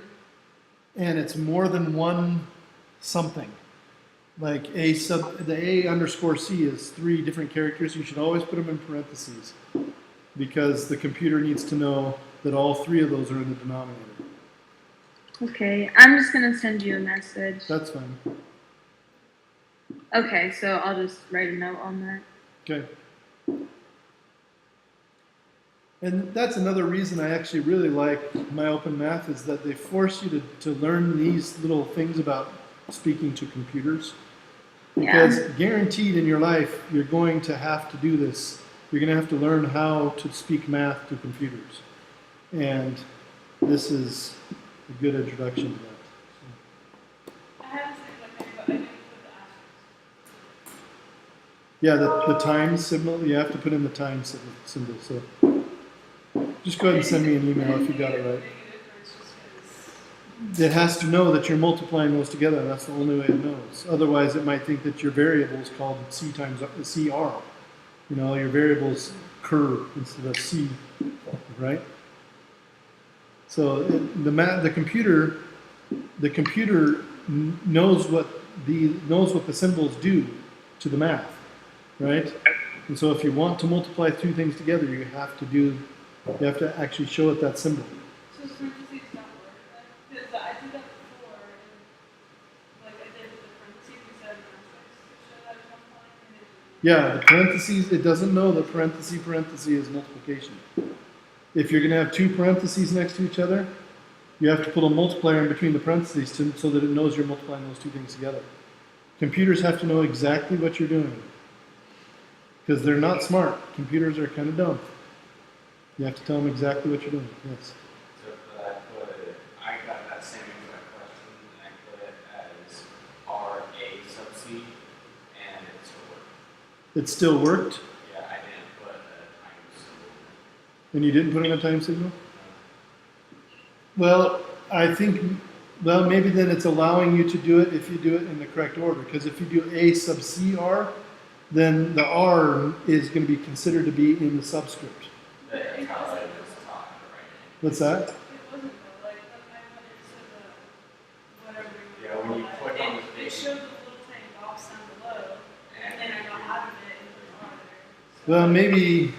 and it's more than one something, like the a underscore c is 3 different characters, you should always put them in parentheses because the computer needs to know that all 3 of those are in the denominator. Okay, I'm just gonna send you a message. That's fine. Okay, so I'll just write a note on that. Okay. And that's another reason I actually really like my open math is that they force you to learn these little things about speaking to computers. Because guaranteed in your life, you're going to have to do this. You're going to have to learn how to speak math to computers. And this is a good introduction to that. I have the same thing, but I didn't put the asterisk. Yeah, the times symbol, you have to put in the times symbol. So just go ahead and send me an email if you got it right. It has to know that you're multiplying those together. That's the only way it knows. Otherwise, it might think that your variable is called c times CR. You know, your variable's curve instead of c, right? So the computer knows what the symbols do to the math, right? And so if you want to multiply 2 things together, you have to actually show it that symbol. So parentheses don't work then? Because I did that before, and like I did with the parentheses instead of asterisks. Show that at one point, and it didn't. Yeah, the parentheses, it doesn't know that parenthesis is multiplication. If you're going to have 2 parentheses next to each other, you have to put a multiplier in between the parentheses so that it knows you're multiplying those 2 things together. Computers have to know exactly what you're doing. Because they're not smart. Computers are kind of dumb. You have to tell them exactly what you're doing. Yes. So I got that same exact question, and I put it as R A sub C, and it still worked. It still worked, Yeah, I didn't put a time symbol. and you didn't put in a time signal? Well, I think, maybe then it's allowing you to do it if you do it in the correct order. Because if you do A sub CR, then the R is going to be considered to be in the subscript. That's how I was taught to write it. What's that? It wasn't though, like I went into the whatever you Yeah, when you call click on the it thing. showed the little tiny box down below, and then I got out of it and put an R there. Well, maybe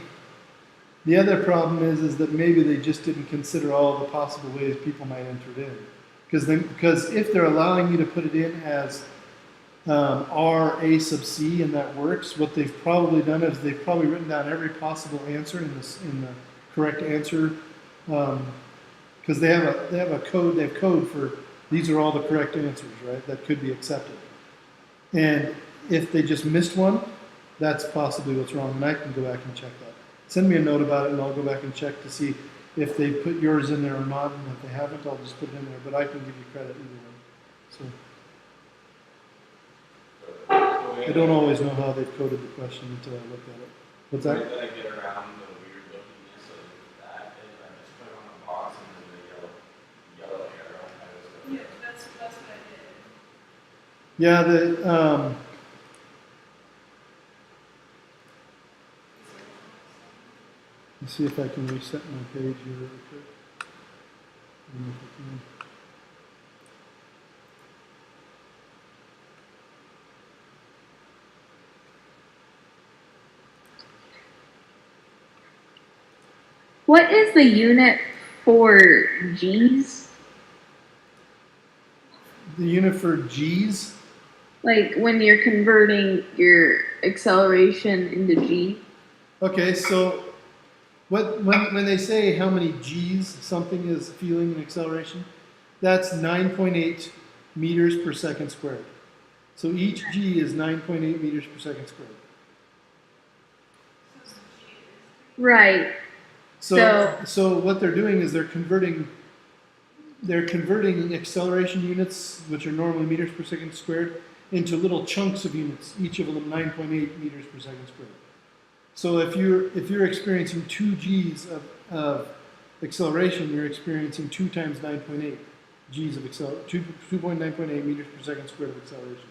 the other problem is that maybe they just didn't consider all the possible ways people might enter it in. Because if they're allowing you to put it in as R A sub C and that works, what they've probably done is they've probably written down every possible answer in the correct answer, because they have code for these are all the correct answers, right? That could be accepted. And if they just missed one, that's possibly what's wrong, and I can go back and check that. Send me a note about it, and I'll go back and check to see if they put yours in there or not, and if they haven't, I'll just put it in there, but I can give you credit either way. So I don't always know how they've coded the question until I look at it. What's The way that? that I get around the weird lookingness of that is I just put on a box and then the yellow arrow. I just go Yeah, that's what I did. Yeah, let's see if I can reset my page here really quick. I don't know if I can. What is the unit for G's? The unit for G's, Like when you're converting your acceleration into G? okay, so when they say how many G's something is feeling in acceleration, that's 9.8 meters per second squared. So each G is 9.8 meters per second squared. Right. So what they're doing is they're converting acceleration units, which are normally meters per second squared, into little chunks of units, each of them 9.8 meters per second squared. So if you're experiencing 2 G's of acceleration, you're experiencing 2 times 9.8 G's of 2.9.8 meters per second squared of acceleration.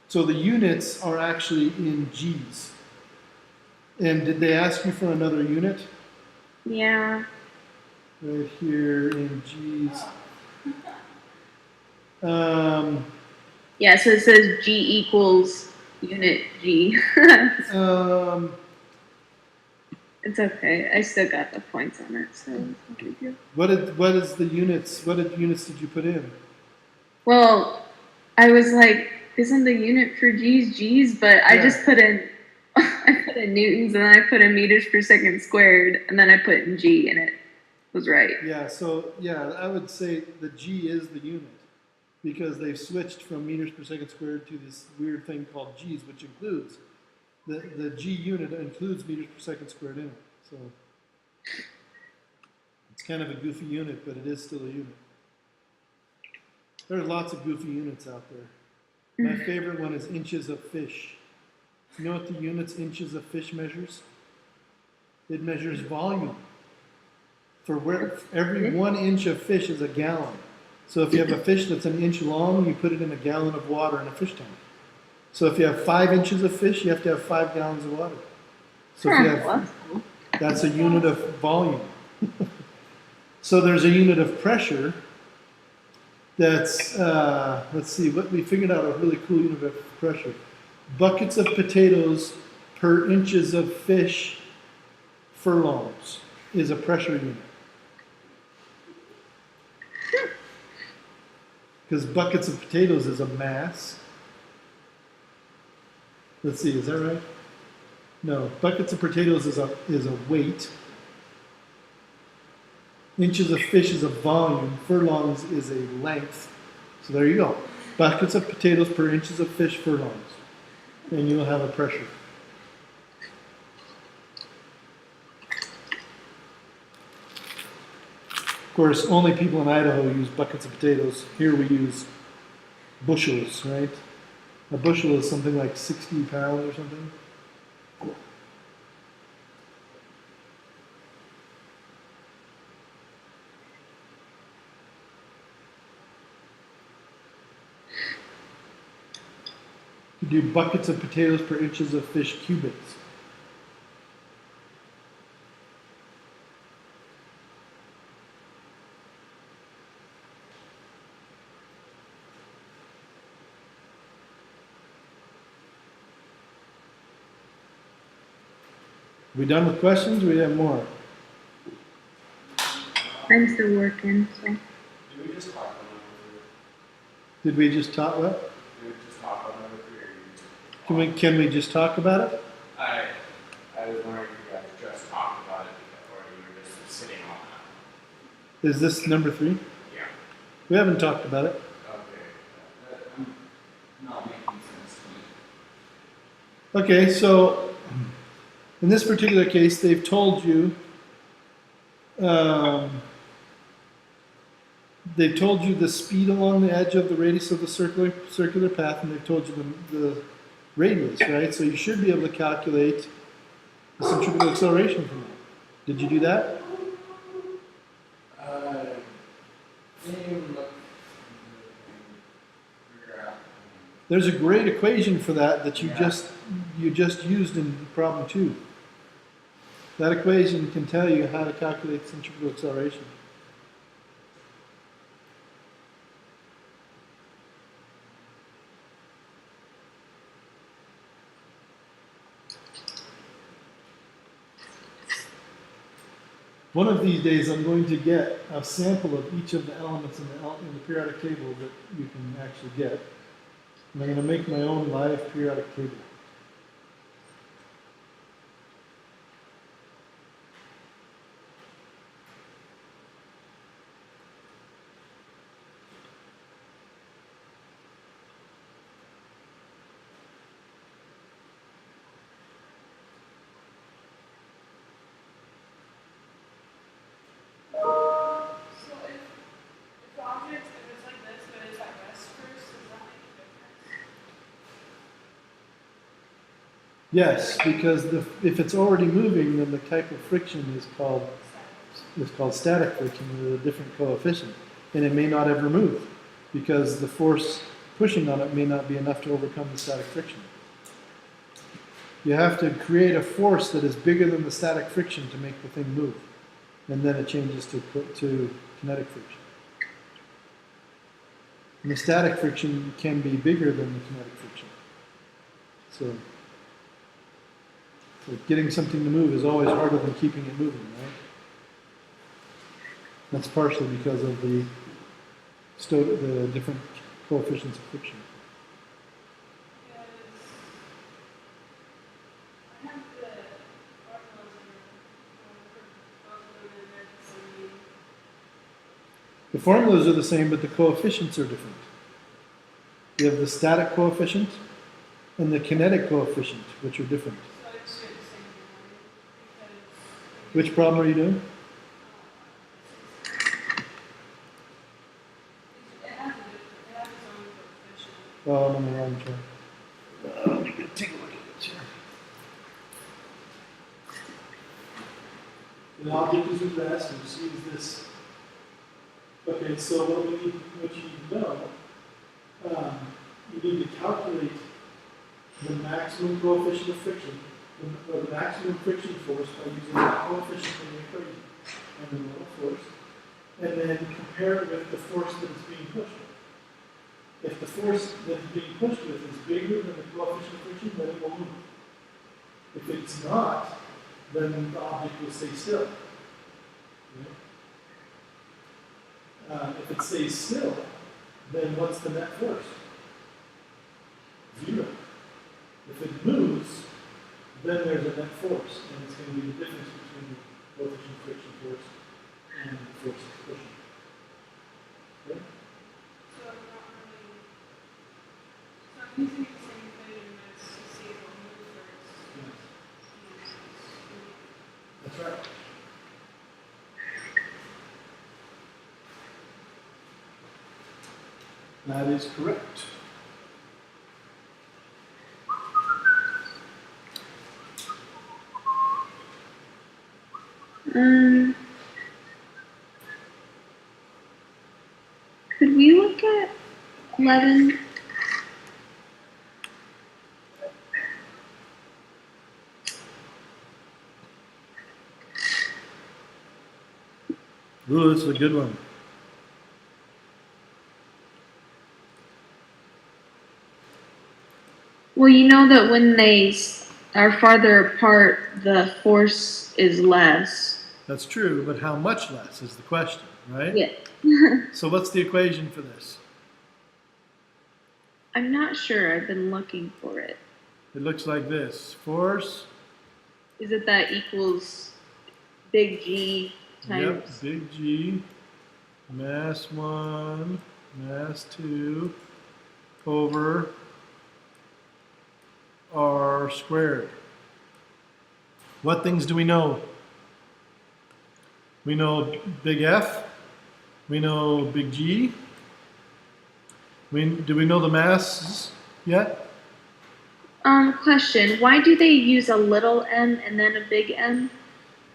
So the units are actually in G's. And did they ask you for another unit? Yeah. Right here in G's. Yeah, so it says G equals unit G. It's okay. I still got the points on it, so it's no big deal. What units did you put in? Well, I was like, isn't the unit for G's G's? But I Yeah. just put in I put in newtons and then I put in meters per second squared and then I put in G and it was right. Yeah, so yeah, I would say the G is the unit because they've switched from meters per second squared to this weird thing called G's, which includes the G unit includes meters per second squared in it. So it's kind of a goofy unit, but it is still a unit. There are lots of goofy units out there. My favorite one is inches of fish. You know what the units inches of fish measures? It measures volume. For where every 1 inch of fish is a gallon. So if you have a fish that's an inch long, you put it in a gallon of water in a fish tank. So if you have 5 inches of fish, you have to have 5 gallons of water. So if you have, that's a unit of volume. So there's a unit of pressure that's, let's see, what we figured out a really cool unit of pressure. Buckets of potatoes per inches of fish furlongs is a pressure unit. Because buckets of potatoes is a mass. Let's see, is that right? No, buckets of potatoes is a weight. Inches of fish is a volume. Furlongs is a length. So there you go. Buckets of potatoes per inches of fish furlongs. And you'll have a pressure. Of course, only people in Idaho use buckets of potatoes. Here we use bushels, right? A bushel is something like 60 pounds or something. You do buckets of potatoes per inches of fish cubits. We done with questions? Or we have more? I'm still working, so. Did we just talk about it? Did we just talk what? Did we just talk about it? Can we just talk about it? I was wondering if you guys just talked about it or you were just sitting on that. Is this number 3? Yeah. We haven't talked about it. Okay. Not making sense to me. Okay, so in this particular case, they've told you the speed along the edge of the radius of the circular path, and they've told you the radius, right? So you should be able to calculate the centrifugal acceleration from that. Did you do that? Didn't even look figure out. There's a great equation for that you Yeah. just used in problem 2. That equation can tell you how to calculate centrifugal acceleration. One of these days, I'm going to get a sample of each of the elements in the periodic table that you can actually get. And I'm going to make my own live periodic table. So if the object, if it's like this, but it's at rest first, does that make a difference? Yes, because if it's already moving, then the type of friction is called static friction with a different coefficient, and it may not ever move because the force pushing on it may not be enough to overcome the static friction. You have to create a force that is bigger than the static friction to make the thing move, and then it changes to kinetic friction. And the static friction can be bigger than the kinetic friction. So getting something to move is always harder than keeping it moving, right? That's partially because of the different coefficients of friction. Because I have the formulas for both of them and they're the same. The formulas are the same, but the coefficients are different. You have the static coefficient and the kinetic coefficient, which are different. So it should the same one because Which problem are you doing? it has its own coefficient. Oh, I'm on the wrong chart. Let me take a look at this here. An object is at rest, and C is this. Okay, so what you need to know, you need to calculate the maximum coefficient of friction, or the maximum friction force by using that coefficient in the equation, and the total force, and then compare it with the force that is being pushed with. If the force that is being pushed with is bigger than the coefficient of friction, then it will move. If it's not, then the object will stay still. If it stays still, then what's the net force? 0. If it moves, then there's a net force, and it's going to be the difference between the coefficient of friction force and the force of pushing. Okay? So I'm not really. So I'm using the same equation as to see if it'll move first. Yes. That's right. That is correct. Could we look at 11? Ooh, this is a good one. Well, you know that when they are farther apart, the force is less. That's true, but how much less is the question, right? Yeah. So what's the equation for this? I'm not sure. I've been looking for it. It looks like this. Force. Is it that equals big G times? Yep, big G, mass 1, mass 2, over R squared. What things do we know? We know big F. We know big G. Do we know the masses yet? Question. Why do they use a little m and then a big M?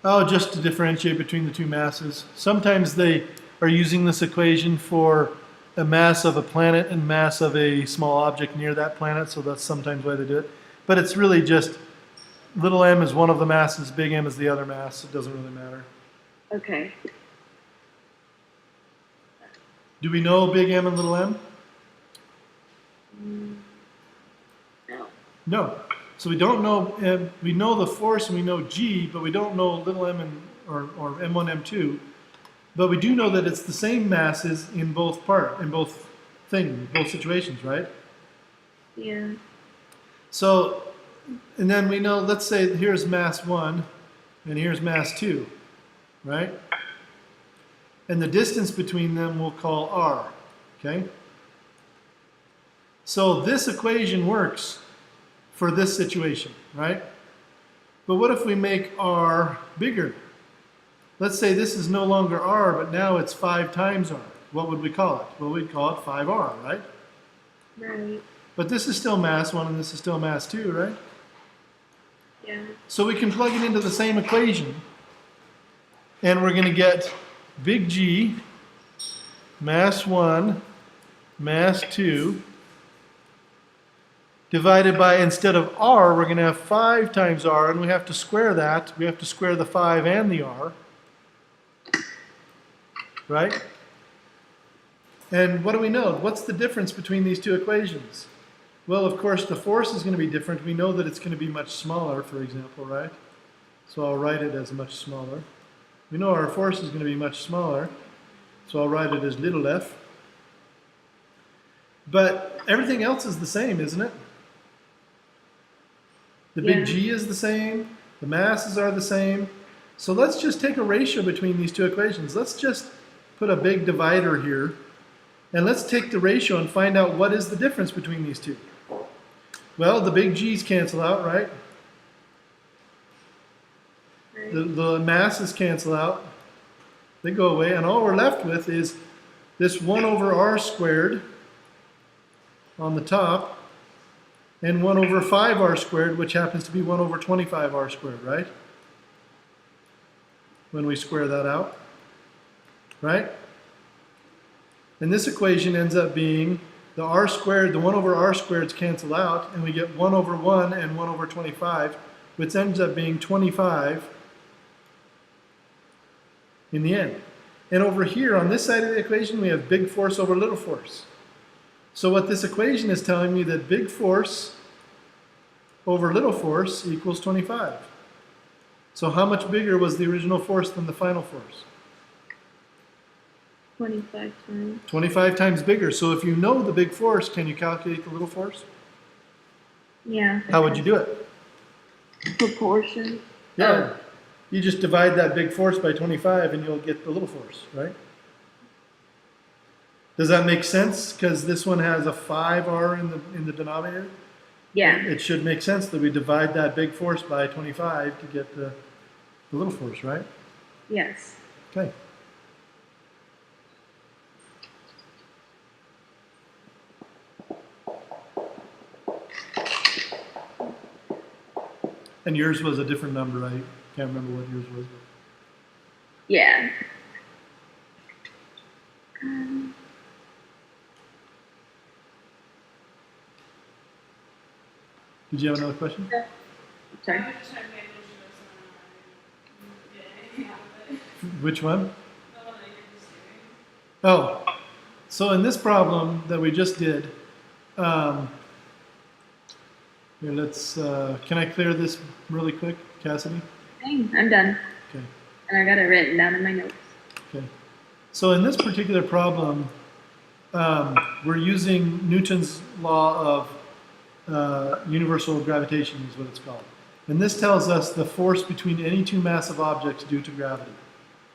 Oh, just to differentiate between the two masses. Sometimes they are using this equation for a mass of a planet and mass of a small object near that planet, so that's sometimes why they do it. But it's really just little m is one of the masses, big M is the other mass. It doesn't really matter. Okay. Do we know big M and little m? No. No. So we don't know, we know the force and we know G, but we don't know little m and, or M1, M2. But we do know that it's the same masses in both situations, right? Yeah. So, and then we know, let's say here's mass 1 and here's mass 2, right? And the distance between them we'll call r, okay? So this equation works for this situation, right? But what if we make r bigger? Let's say this is no longer r, but now it's 5 times r. What would we call it? Well, we'd call it 5r, right? Right. But this is still mass 1 and this is still mass 2, right? Yeah. So we can plug it into the same equation, and we're going to get big G, mass 1, mass 2, divided by, instead of r, we're going to have 5 times r, and we have to square that. We have to square the 5 and the r, right? And what do we know? What's the difference between these two equations? Well, of course, the force is going to be different. We know that it's going to be much smaller, for example, right? So I'll write it as much smaller. We know our force is going to be much smaller, so I'll write it as little f. But everything else is the same, isn't it? The big G is the same, the masses are the same. So let's just take a ratio between these two equations. Let's just put a big divider here, and let's take the ratio and find out what is the difference between these two. Well, the big G's cancel out, right? The masses cancel out. They go away, and all we're left with is this 1 over r squared on the top, and 1 over 5r squared, which happens to be 1 over 25r squared, right? When we square that out, right? And this equation ends up being the r squared, the 1 over r squareds cancel out, and we get 1 over 1 and 1 over 25, which ends up being 25 in the end. And over here, on this side of the equation, we have big force over little force. So what this equation is telling me that big force over little force equals 25. So how much bigger was the original force than the final force? 25 times. 25 times bigger. So if you know the big force, can you calculate the little force? Yeah. How would you do it? Proportion. Yeah. You just divide that big force by 25 and you'll get the little force, right? Does that make sense? Because this one has a 5r in the denominator. Yeah. It should make sense that we divide that big force by 25 to get the little force, right? Yes. Okay. And yours was a different number. I can't remember what yours was. Yeah. Did you have another question? Sorry. I was just trying to pay attention to something. Yeah, anything out of it. Which one? The one that you're just doing. Oh, so in this problem that we just did, here, let's, can I clear this really quick, Cassidy? Okay, I'm done. Okay. And I got it written down in my notes. Okay. So in this particular problem, we're using Newton's law of universal gravitation is what it's called. And this tells us the force between any two massive objects due to gravity.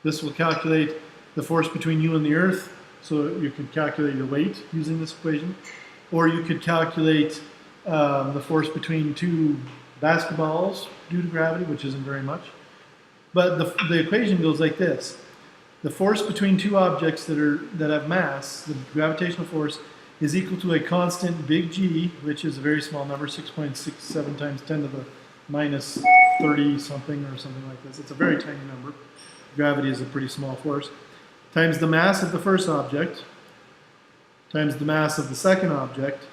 This will calculate the force between you and the Earth, so you could calculate your weight using this equation. Or you could calculate the force between two basketballs due to gravity, which isn't very much. But the equation goes like this. The force between two objects that have mass, the gravitational force, is equal to a constant big G, which is a very small number, 6.67 times 10 to the minus 30 something or something like this. It's a very tiny number. Gravity is a pretty small force. Times the mass of the first object, times the mass of the second object.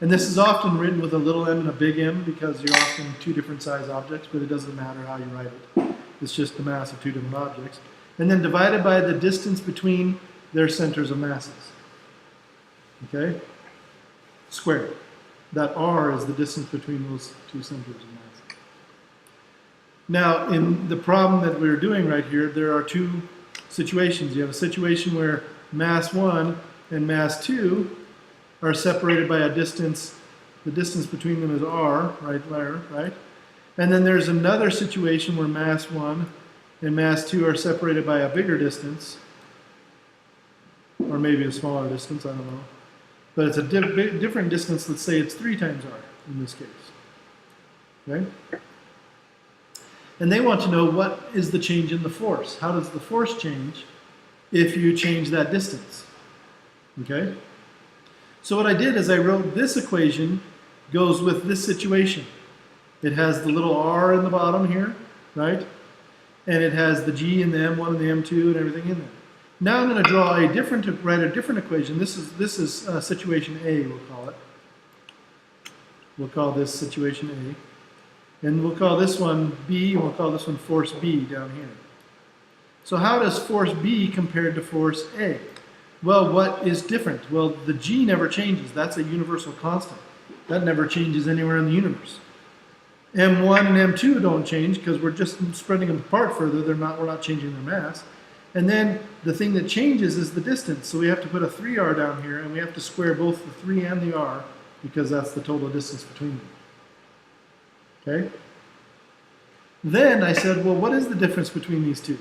And this is often written with a little m and a big M because you're often two different size objects, but it doesn't matter how you write it. It's just the mass of two different objects. And then divided by the distance between their centers of masses. Okay? Squared. That r is the distance between those two centers of mass. Now, in the problem that we're doing right here, there are two situations. You have a situation where mass 1 and mass 2 are separated by a distance. The distance between them is r, right there, right? And then there's another situation where mass 1 and mass 2 are separated by a bigger distance, or maybe a smaller distance, I don't know. But it's a different distance. Let's say it's 3 times r in this case. Okay? And they want to know what is the change in the force. How does the force change if you change that distance? Okay? So what I did is I wrote this equation goes with this situation. It has the little r in the bottom here, right? And it has the g and the m1 and the m2 and everything in there. Now I'm going to draw write a different equation. This is situation A, we'll call it. We'll call this situation A. And we'll call this one B, and we'll call this one force B down here. So how does force B compare to force A? Well, what is different? Well, the g never changes. That's a universal constant. That never changes anywhere in the universe. M1 and M2 don't change because we're just spreading them apart further. We're not changing their mass. And then the thing that changes is the distance. So we have to put a 3r down here, and we have to square both the 3 and the r because that's the total distance between them. Okay? Then I said, well, what is the difference between these two?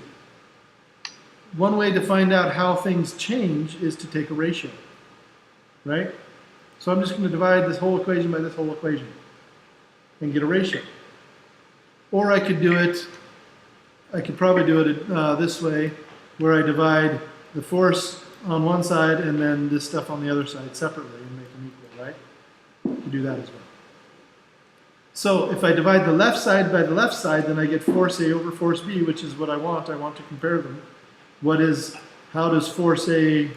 One way to find out how things change is to take a ratio, right? So I'm just going to divide this whole equation by this whole equation and get a ratio. Or I could probably do it this way, where I divide the force on one side and then this stuff on the other side separately and make them equal, right? You can do that as well. So if I divide the left side by the left side, then I get force A over force B, which is what I want. I want to compare them. How does force A,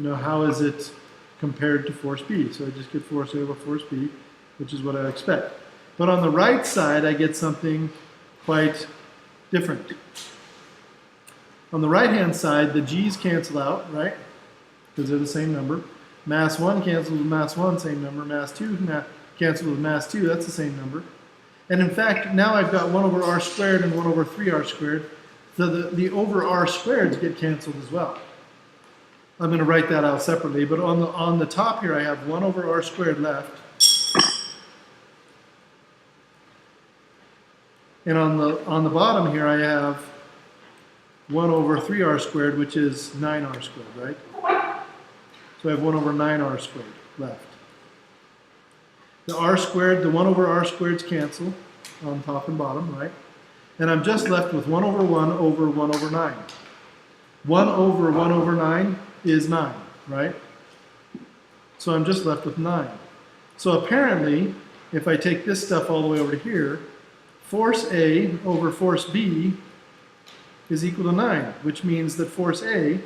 how is it compared to force B? So I just get force A over force B, which is what I expect. But on the right side, I get something quite different. On the right-hand side, the g's cancel out, right? Because they're the same number. Mass 1 cancels with mass 1, same number. Mass 2 cancels with mass 2, that's the same number. And in fact, now I've got 1 over r squared and 1 over 3r squared. So the over r squareds get canceled as well. I'm going to write that out separately, but on the top here I have 1 over r squared left. And on the bottom here I have 1 over 3r squared, which is 9r squared, right? So I have 1 over 9r squared left. The r squared, the 1 over r squareds cancel on top and bottom, right? And I'm just left with 1 over 1 over 1 over 9. 1 over 1 over 9 is 9, right? So I'm just left with 9. So apparently, if I take this stuff all the way over to here, force A over force B is equal to 9, which means that force A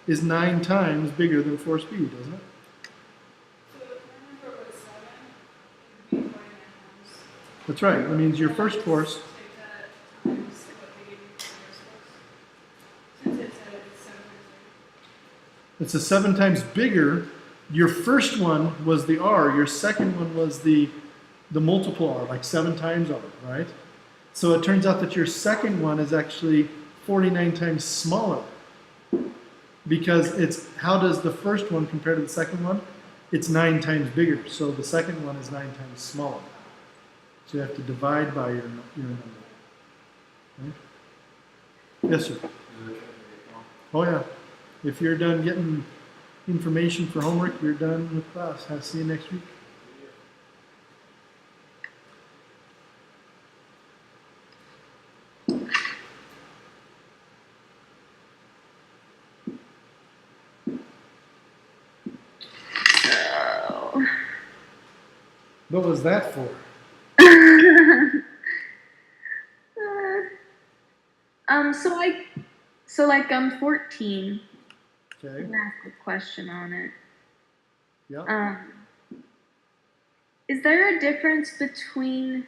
is 9 times bigger than force B, doesn't it? So if my number was 7, it would be 49 times. That's right. That means your first force, Take that times what they gave me for the first force. Since it said it's 7 times bigger. it's a 7 times bigger. Your first one was the R. Your second one was the multiple R, like 7 times R, right? So it turns out that your second one is actually 49 times smaller. Because how does the first one compare to the second one? It's 9 times bigger. So the second one is 9 times smaller. So you have to divide by your number. Okay? Yes, sir. Oh yeah. If you're done getting information for homework, you're done with class. I'll see you next week. What was that for? So like I'm 14. Okay. I'm gonna ask a question on it. Yep. Is there a difference between,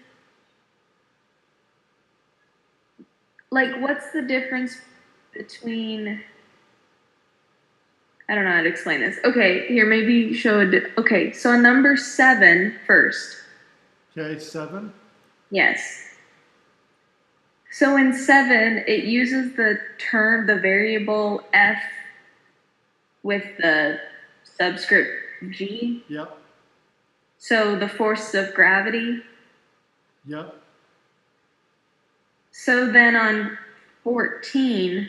like, what's the difference between, I don't know how to explain this. Okay, here, maybe show okay, so on number 7 first. Okay, 7. Yes. So in 7, it uses the term, the variable f with the subscript g. Yep. So the force of gravity. Yep. So then on 14,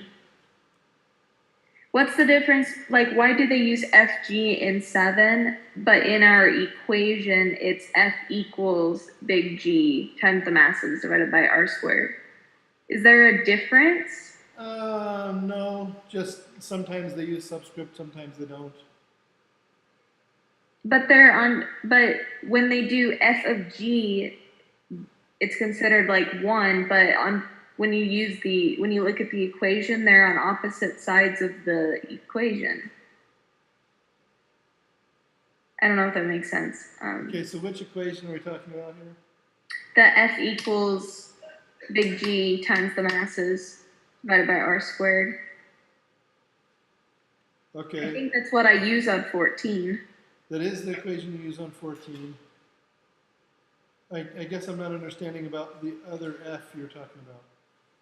what's the difference? Like, why do they use FG in 7, but in our equation, it's F equals big G times the masses divided by R squared? Is there a difference? No, just sometimes they use subscript, sometimes they don't. But when they do F of G, it's considered like 1, but when you look at the equation, they're on opposite sides of the equation. I don't know if that makes sense. Okay, so which equation are we talking about here? The F equals big G times the masses divided by R squared. Okay. I think that's what I use on 14. That is the equation you use on 14. I guess I'm not understanding about the other F you're talking about.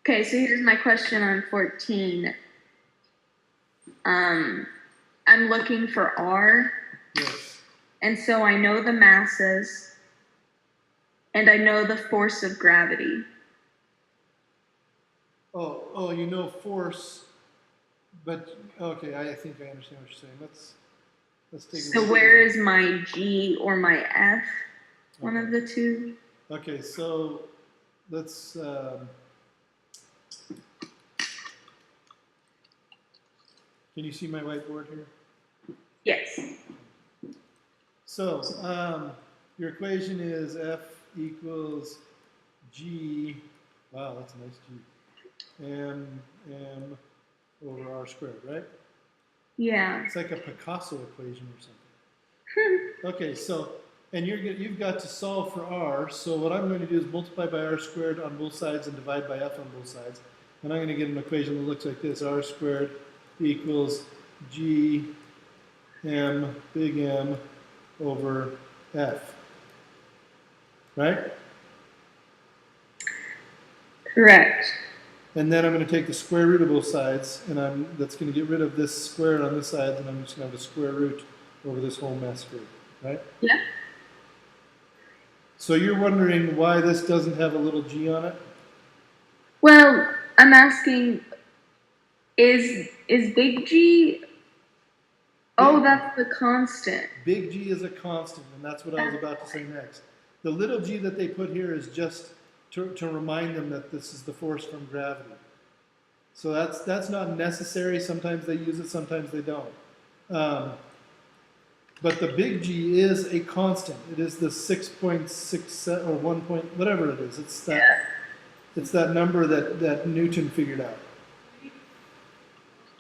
Okay, so here's my question on 14. I'm looking for R, Yes. and so I know the masses, and I know the force of gravity. Oh, you know force, but okay, I think I understand what you're saying. Let's take a So look. where is my G or my F? One of the two. Okay, so let's can you see my whiteboard here? Yes. So your equation is F equals G. Wow, that's a nice G. M over R squared, right? Yeah. It's like a Picasso equation or something. Okay, so and you've got to solve for R. So what I'm going to do is multiply by R squared on both sides and divide by F on both sides. And I'm going to get an equation that looks like this: R squared equals G M big M over F. Right? Correct. And then I'm going to take the square root of both sides, and that's going to get rid of this square on this side, and I'm just going to have a square root over this whole mess here, right? Yeah. So you're wondering why this doesn't have a little g on it? Well, I'm asking, is big G? Oh, that's the constant. Big G is a constant, and that's what I was about to say next. The little g that they put here is just to remind them that this is the force from gravity. So that's not necessary. Sometimes they use it, sometimes they don't. But the big G is a constant. It is the 6.67 or 1 point, whatever it is. It's that number that Newton figured out.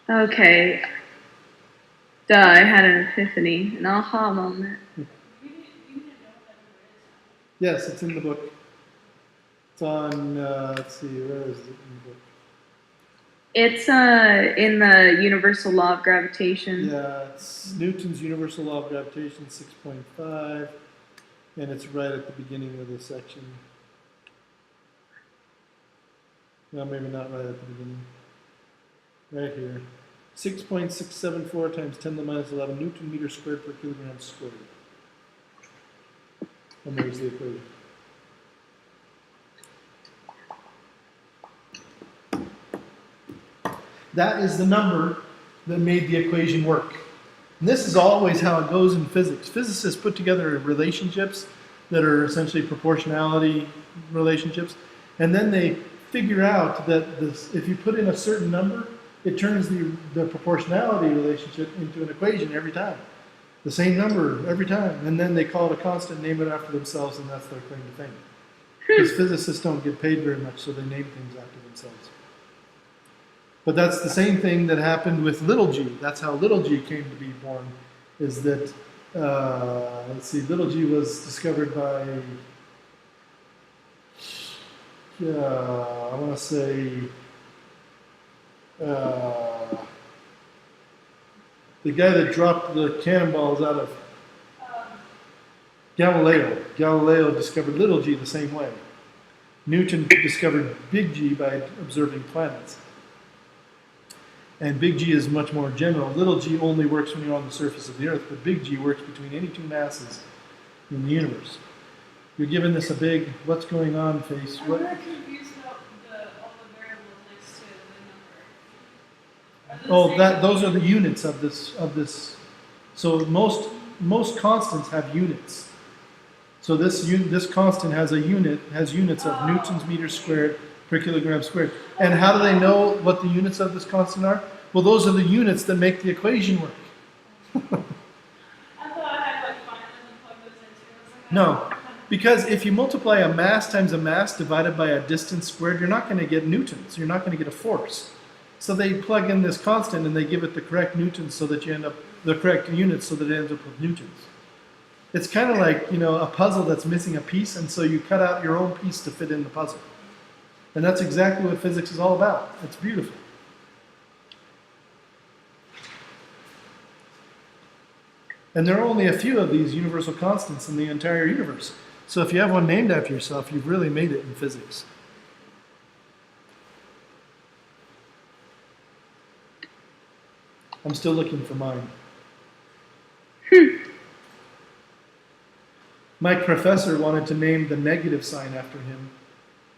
Okay. Duh, I had an epiphany, an aha moment. Yes, it's in the book. It's on, let's see, where is it in the book? It's in the universal law of gravitation. Yeah, it's Newton's universal law of gravitation 6.5, and it's right at the beginning of the section. No, maybe not right at the beginning. Right here. 6.674 times 10 to the minus 11 Newton meter squared per kilogram squared. And there's the equation. That is the number that made the equation work. And this is always how it goes in physics. Physicists put together relationships that are essentially proportionality relationships, and then they figure out that if you put in a certain number, it turns the proportionality relationship into an equation every time. The same number every time. And then they call it a constant, name it after themselves, and that's their claim to fame. Because physicists don't get paid very much, so they name things after themselves. But that's the same thing that happened with little g. That's how little g came to be born, is that, let's see, little g was discovered by, I want to say, the guy that dropped the cannonballs out of Galileo. Galileo discovered little g the same way. Newton discovered big G by observing planets. And big G is much more general. Little g only works when you're on the surface of the Earth, but big G works between any two masses in the universe. You're giving this a big, what's going on face. I'm What? really confused about all the variables next to the number. Oh, those are the units of this. So most constants have units. So this constant has units of newtons meters squared per kilogram squared. And how do they know what the units of this constant are? Well, those are the units that make the equation work. I thought I had like finally and plug those into. I was like, No, because if you multiply a mass times a mass divided by a distance squared, you're not going to get newtons. You're not going to get a force. So they plug in this constant and they give it the correct newtons so that you end up the correct units so that it ends up with newtons. It's kind of like, a puzzle that's missing a piece, and so you cut out your own piece to fit in the puzzle. And that's exactly what physics is all about. It's beautiful. And there are only a few of these universal constants in the entire universe. So if you have one named after yourself, you've really made it in physics. I'm still looking for mine. My professor wanted to name the negative sign after him.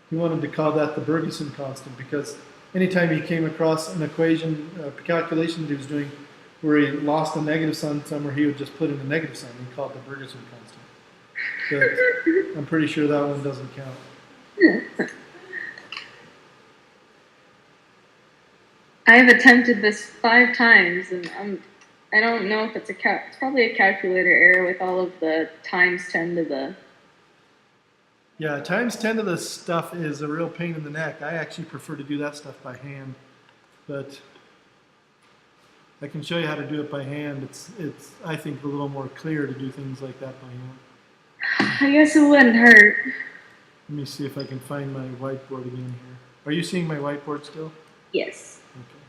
He wanted to call that the Bergson constant because anytime he came across an equation, a calculation that he was doing where he lost a negative sign somewhere, he would just put in a negative sign and call it the Bergson constant. But I'm pretty sure that one doesn't count. I've attempted this 5 times, and I don't know if it's it's probably a calculator error with all of the times 10 to the. Yeah, times 10 to the stuff is a real pain in the neck. I actually prefer to do that stuff by hand, but I can show you how to do it by hand. It's I think a little more clear to do things like that by hand. I guess it wouldn't hurt. Let me see if I can find my whiteboard again here. Are you seeing my whiteboard still? Yes. Okay.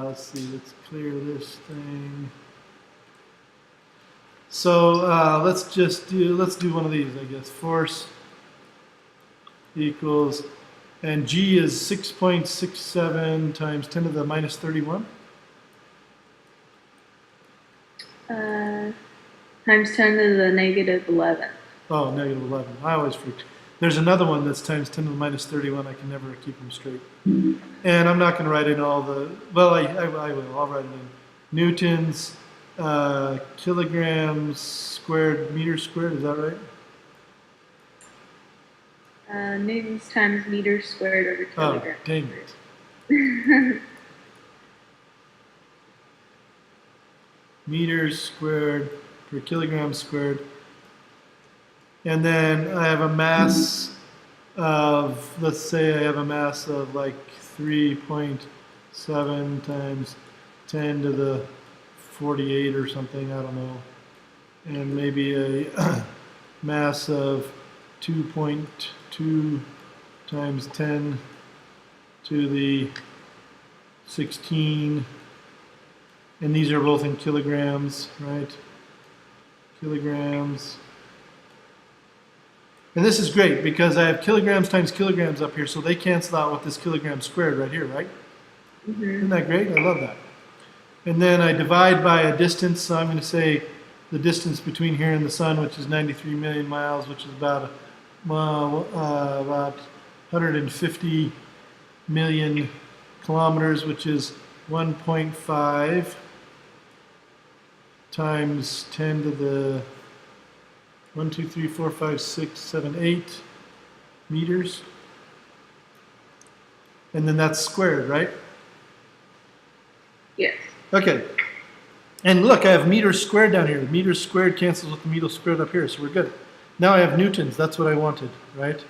Let's see, let's clear this thing. So let's do one of these, I guess. Force equals, and G is 6.67 times 10 to the minus 31. Times 10 to the negative 11. Oh, negative 11. I always freak. There's another one that's times 10 to the minus 31. I can never keep them straight. And I'm not going to write in all the, well, I will. I'll write it in. Newtons, kilograms squared, meters squared. Is that right? Newtons times meters squared over kilogram. Oh, dang it. Meters squared per kilogram squared. And then I have a mass of, let's say I have a mass of like 3.7 times 10 to the 48 or something, I don't know. And maybe a mass of 2.2 times 10 to the 16. And these are both in kilograms, right? Kilograms. And this is great because I have kilograms times kilograms up here, so they cancel out with this kilogram squared right here, right? Mm-hmm. Isn't that great? I love that. And then I divide by a distance, so I'm going to say the distance between here and the sun, which is 93 million miles, which is about 150 million kilometers, which is 1.5 times 10 to the 1, 2, 3, 4, 5, 6, 7, 8 meters. And then that's squared, right? Yes. Okay. And look, I have meters squared down here. The meters squared cancels with the meters squared up here, so we're good. Now I have newtons. That's what I wanted, right?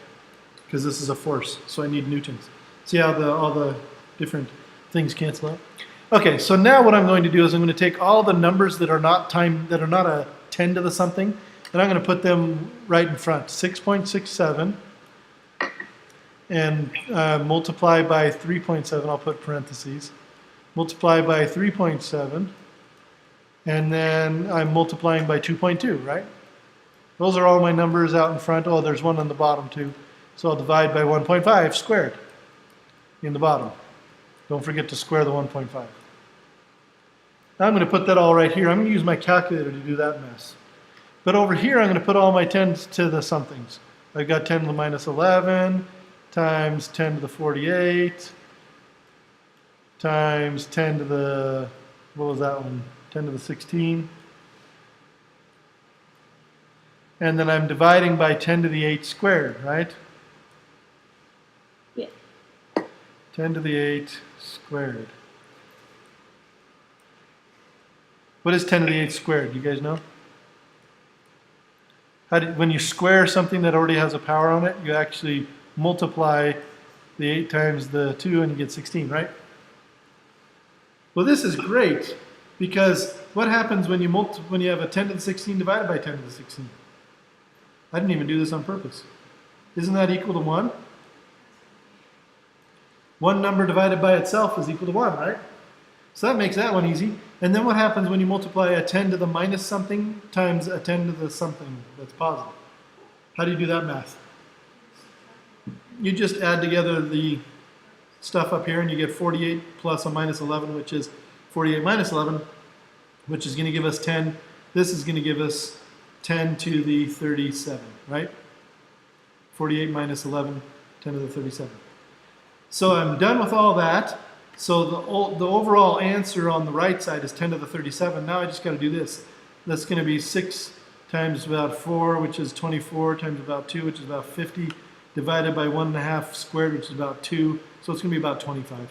Because this is a force, so I need newtons. See how all the different things cancel out? Okay, so now what I'm going to do is I'm going to take all the numbers that are not a 10 to the something, and I'm going to put them right in front. 6.67 and multiply by 3.7. I'll put parentheses. Multiply by 3.7. And then I'm multiplying by 2.2, right? Those are all my numbers out in front. Oh, there's one on the bottom too. So I'll divide by 1.5 squared in the bottom. Don't forget to square the 1.5. Now I'm going to put that all right here. I'm going to use my calculator to do that mess. But over here, I'm going to put all my 10s to the somethings. I've got 10 to the minus 11 times 10 to the 48 times 10 to the, what was that one? 10 to the 16. And then I'm dividing by 10 to the 8 squared, right? Yeah. 10 to the 8 squared. What is 10 to the 8 squared? Do you guys know? When you square something that already has a power on it, you actually multiply the 8 times the 2 and you get 16, right? Well, this is great because what happens when you have a 10 to the 16 divided by 10 to the 16? I didn't even do this on purpose. Isn't that equal to 1? One number divided by itself is equal to 1, right? So that makes that one easy. And then what happens when you multiply a 10 to the minus something times a 10 to the something that's positive? How do you do that math? You just add together the stuff up here and you get 48 plus a minus 11, which is 48 minus 11, which is going to give us 10. This is going to give us 10 to the 37, right? 48 minus 11, 10 to the 37. So I'm done with all that. So the overall answer on the right side is 10 to the 37. Now I just got to do this. That's going to be 6 times about 4, which is 24, times about 2, which is about 50, divided by 1.5 squared, which is about 2. So it's going to be about 25.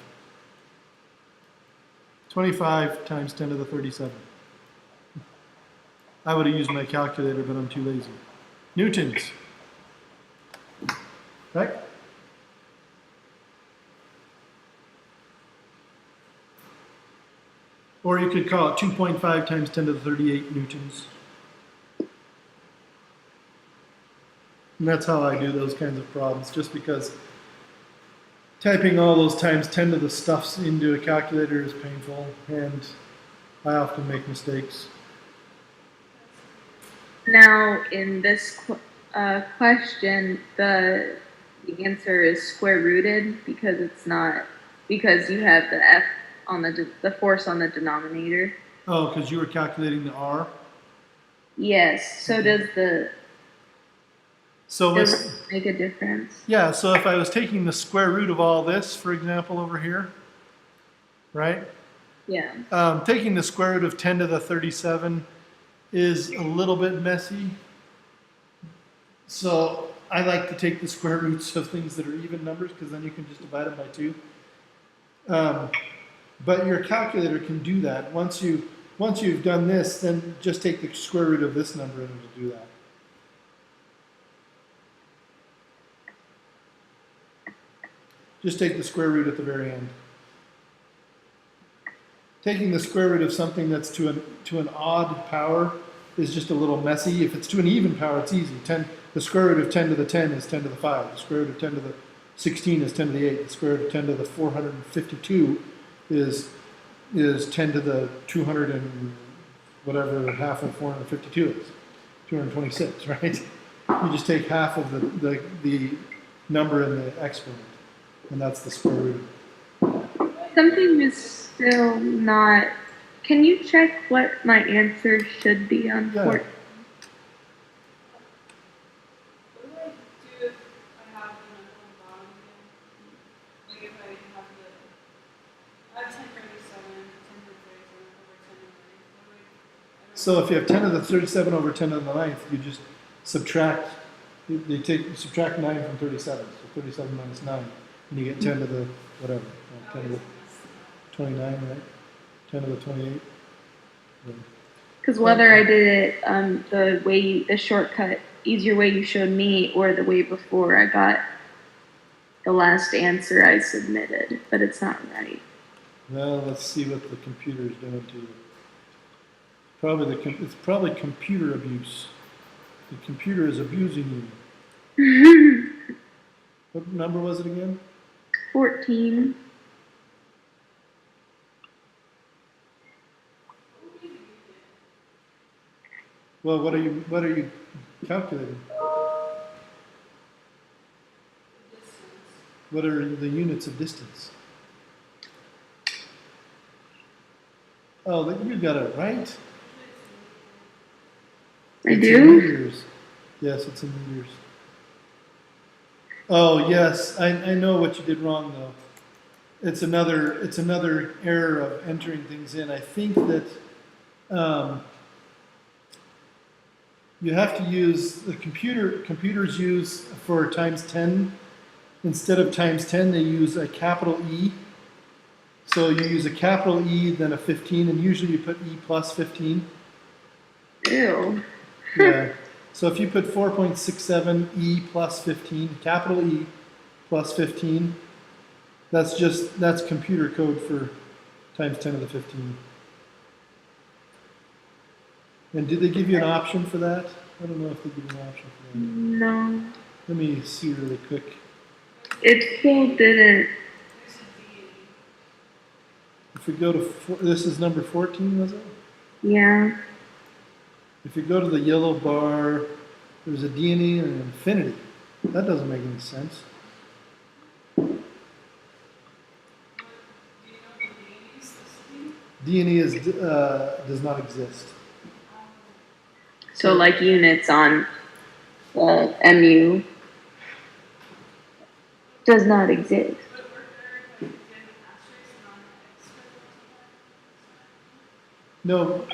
25 times 10 to the 37. I would have used my calculator, but I'm too lazy. Newtons. Right? Or you could call it 2.5 times 10 to the 38 newtons. And that's how I do those kinds of problems, just because typing all those times 10 to the stuffs into a calculator is painful, and I often make mistakes. Now, in this question, the answer is square rooted because because you have the F on the force on the denominator. Oh, because you were calculating the R? Yes. So does So it make a difference? yeah, so if I was taking the square root of all this, for example, over here, right? Yeah. Taking the square root of 10 to the 37 is a little bit messy. So I like to take the square roots of things that are even numbers because then you can just divide them by 2. But your calculator can do that. Once you've done this, then just take the square root of this number and it'll do that. Just take the square root at the very end. Taking the square root of something that's to an odd power is just a little messy. If it's to an even power, it's easy. The square root of 10 to the 10 is 10 to the 5. The square root of 10 to the 16 is 10 to the 8. The square root of 10 to the 452 is 10 to the 200 and whatever half of 452 is. 226, right? You just take half of the number in the exponent, and that's the square root. Something is still not. Can you check what my answer should be on Yeah. 14? What do I do if I have them at the bottom again? Like if I have I have 10 for 37, 10 for 37 over 10 to the 9th. So if you have 10 to the 37 over 10 to the 9th, you just subtract, subtract 9 from 37. So 37 minus 9, and you get 10 to the whatever, 10 to the 29, right? 10 to the 28, Because whether I did it the way the shortcut, easier way you showed me, or the way before, I got the last answer I submitted, but it's not right. Well, let's see what the computer's doing to you. It's probably computer abuse. The computer is abusing you. What number was it again? 14. Well, what are you calculating? What are the units of distance? Oh, you got it right. I It's do? in meters. Yes, it's in meters. Oh, yes, I know what you did wrong though. It's another error of entering things in. I think that you have to use the computers use for times 10. Instead of times 10, they use a capital E. So you use a capital E, then a 15, and usually you put E plus 15. Ew. Yeah. So if you put 4.67 E plus 15, capital E plus 15, that's computer code for times 10 to the 15. And did they give you an option for that? I don't know if they give you an option for that. No. Let me see really quick. It still didn't. If we go to, this is number 14, was it? Yeah. If you go to the yellow bar, there's a D&E and an infinity. That doesn't make any sense. D&E does not exist. So like units on MU does not exist. No,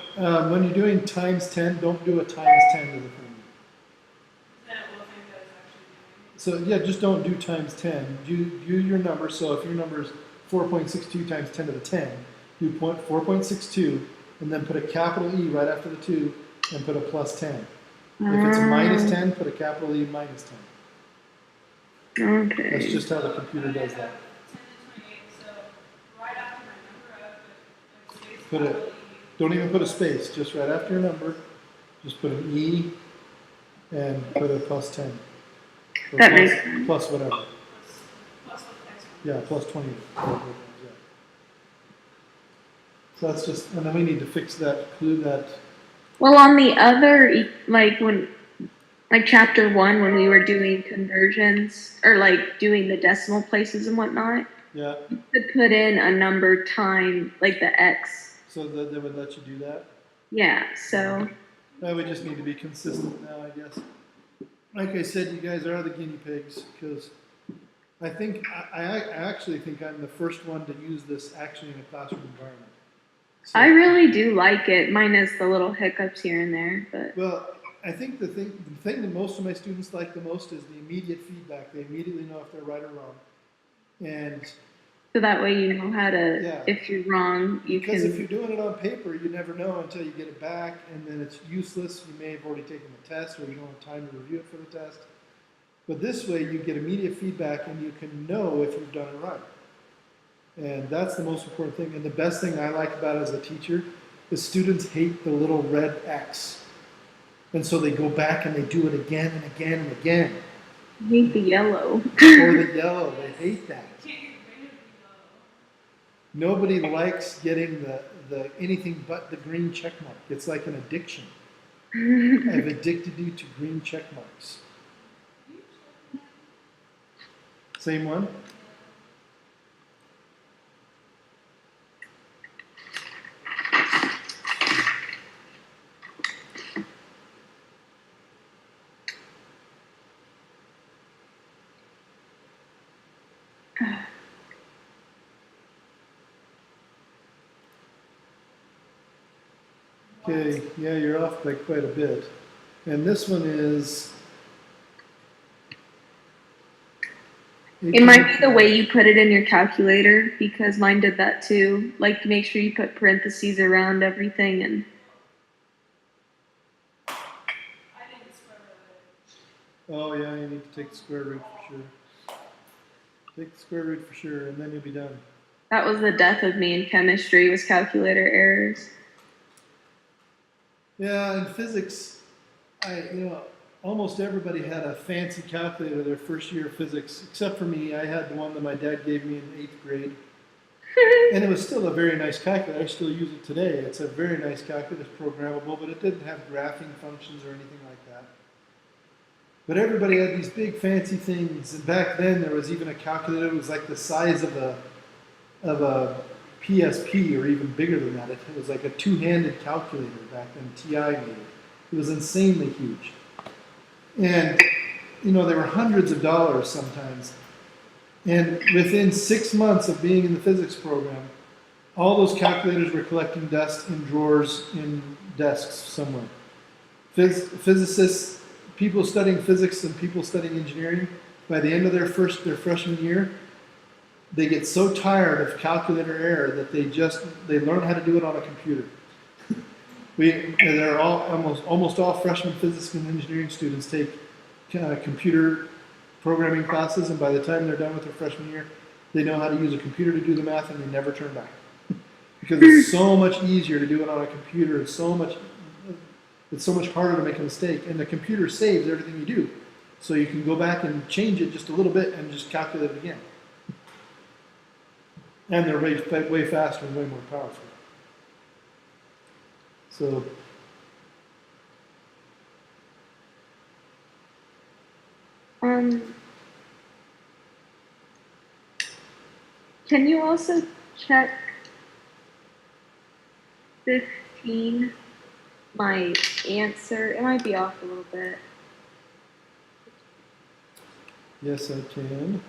when you're doing times 10, don't do a times 10 to the thing. So yeah, just don't do times 10. Do your number. So if your number is 4.62 times 10 to the 10, do 4.62 and then put a capital E right after the 2 and put a plus 10. If it's a minus 10, put a capital E minus 10. Okay. That's just how the computer does that. Don't even put a space, just right after your number, just put an E and put a plus 10. Or That makes sense. plus whatever. Yeah, plus 20. Yeah. So that's just, and then we need to fix that, include that. Well, on the other, like chapter 1, when we were doing conversions or like doing the decimal places and whatnot, Yeah. you could put in a number time, like the X. So that they would let you do that? Yeah, so. Well, we just need to be consistent now, I guess. Like I said, you guys are the guinea pigs because I think, I actually think I'm the first one to use this actually in a classroom environment. So, I really do like it, minus the little hiccups here and there, but. well, I think the thing that most of my students like the most is the immediate feedback. They immediately know if they're right or wrong. And So that way you know how to, yeah. if you're wrong, you because can. if you're doing it on paper, you never know until you get it back, and then it's useless. You may have already taken the test, or you don't have time to review it for the test. But this way, you get immediate feedback, and you can know if you've done it right. And that's the most important thing. And the best thing I like about it as a teacher is students hate the little red X. And so they go back and they do it again and again and again. I hate the yellow. Or the yellow, they hate that. Nobody likes getting the anything but the green check mark. It's like an addiction. I've addicted you to green check marks. Same one? Okay, yeah, you're off by quite a bit. And this one is... It might be the way you put it in your calculator, because mine did that too. Like, make sure you put parentheses around everything, and Oh yeah, you need to take the square root for sure. Take the square root for sure, and then you'll be done. That was the death of me in chemistry, was calculator errors. Yeah, in physics, almost everybody had a fancy calculator their first year of physics, except for me. I had the one that my dad gave me in 8th grade. And it was still a very nice calculator. I still use it today. It's a very nice calculator. It's programmable, but it didn't have graphing functions or anything like that. But everybody had these big fancy things. And back then, there was even a calculator that was like the size of a PSP, or even bigger than that. It was like a two-handed calculator back then. TI made it. It was insanely huge. And, they were hundreds of dollars sometimes. And within 6 months of being in the physics program, all those calculators were collecting dust in drawers in desks somewhere. Physicists, people studying physics and people studying engineering, by the end of their freshman year, they get so tired of calculator error that they learn how to do it on a computer. They're almost all freshman physics and engineering students take computer programming classes, and by the time they're done with their freshman year, they know how to use a computer to do the math, and they never turn back. Because it's so much easier to do it on a computer. It's so much harder to make a mistake, and the computer saves everything you do. So you can go back and change it just a little bit and just calculate it again. And they're way faster and way more powerful. So Can you also check 15? My answer, it might be off a little bit. yes, I can.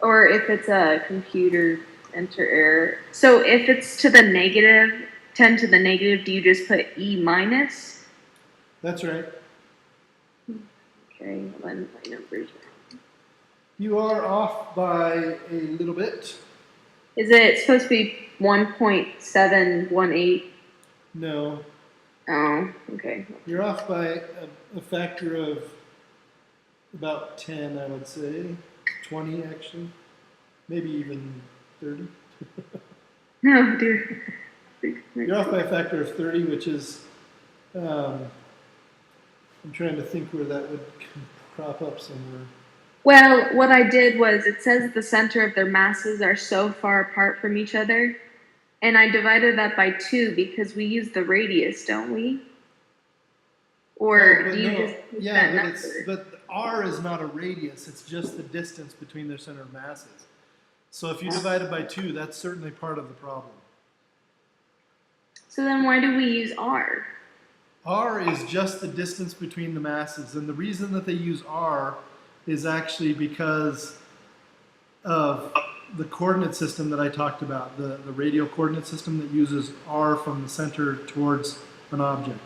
Or if it's a computer enter error. So if it's to the negative, 10 to the negative, do you just put E minus? That's right. Okay, when my numbers are. You are off by a little bit. Is it supposed to be 1.718? No. Oh, okay. You're off by a factor of about 10, I would say. 20, actually. Maybe even 30. No, dear. You're off by a factor of 30, which is, I'm trying to think where that would crop up somewhere. Well, what I did was, it says the center of their masses are so far apart from each other, and I divided that by 2 because we use the radius, don't we? Or No, do you no. just use Yeah, that but number? but R is not a radius. It's just the distance between their center of masses. So if you divide it by 2, that's certainly part of the problem. So then why do we use R? R is just the distance between the masses, and the reason that they use R is actually because of the coordinate system that I talked about, the radial coordinate system that uses R from the center towards an object.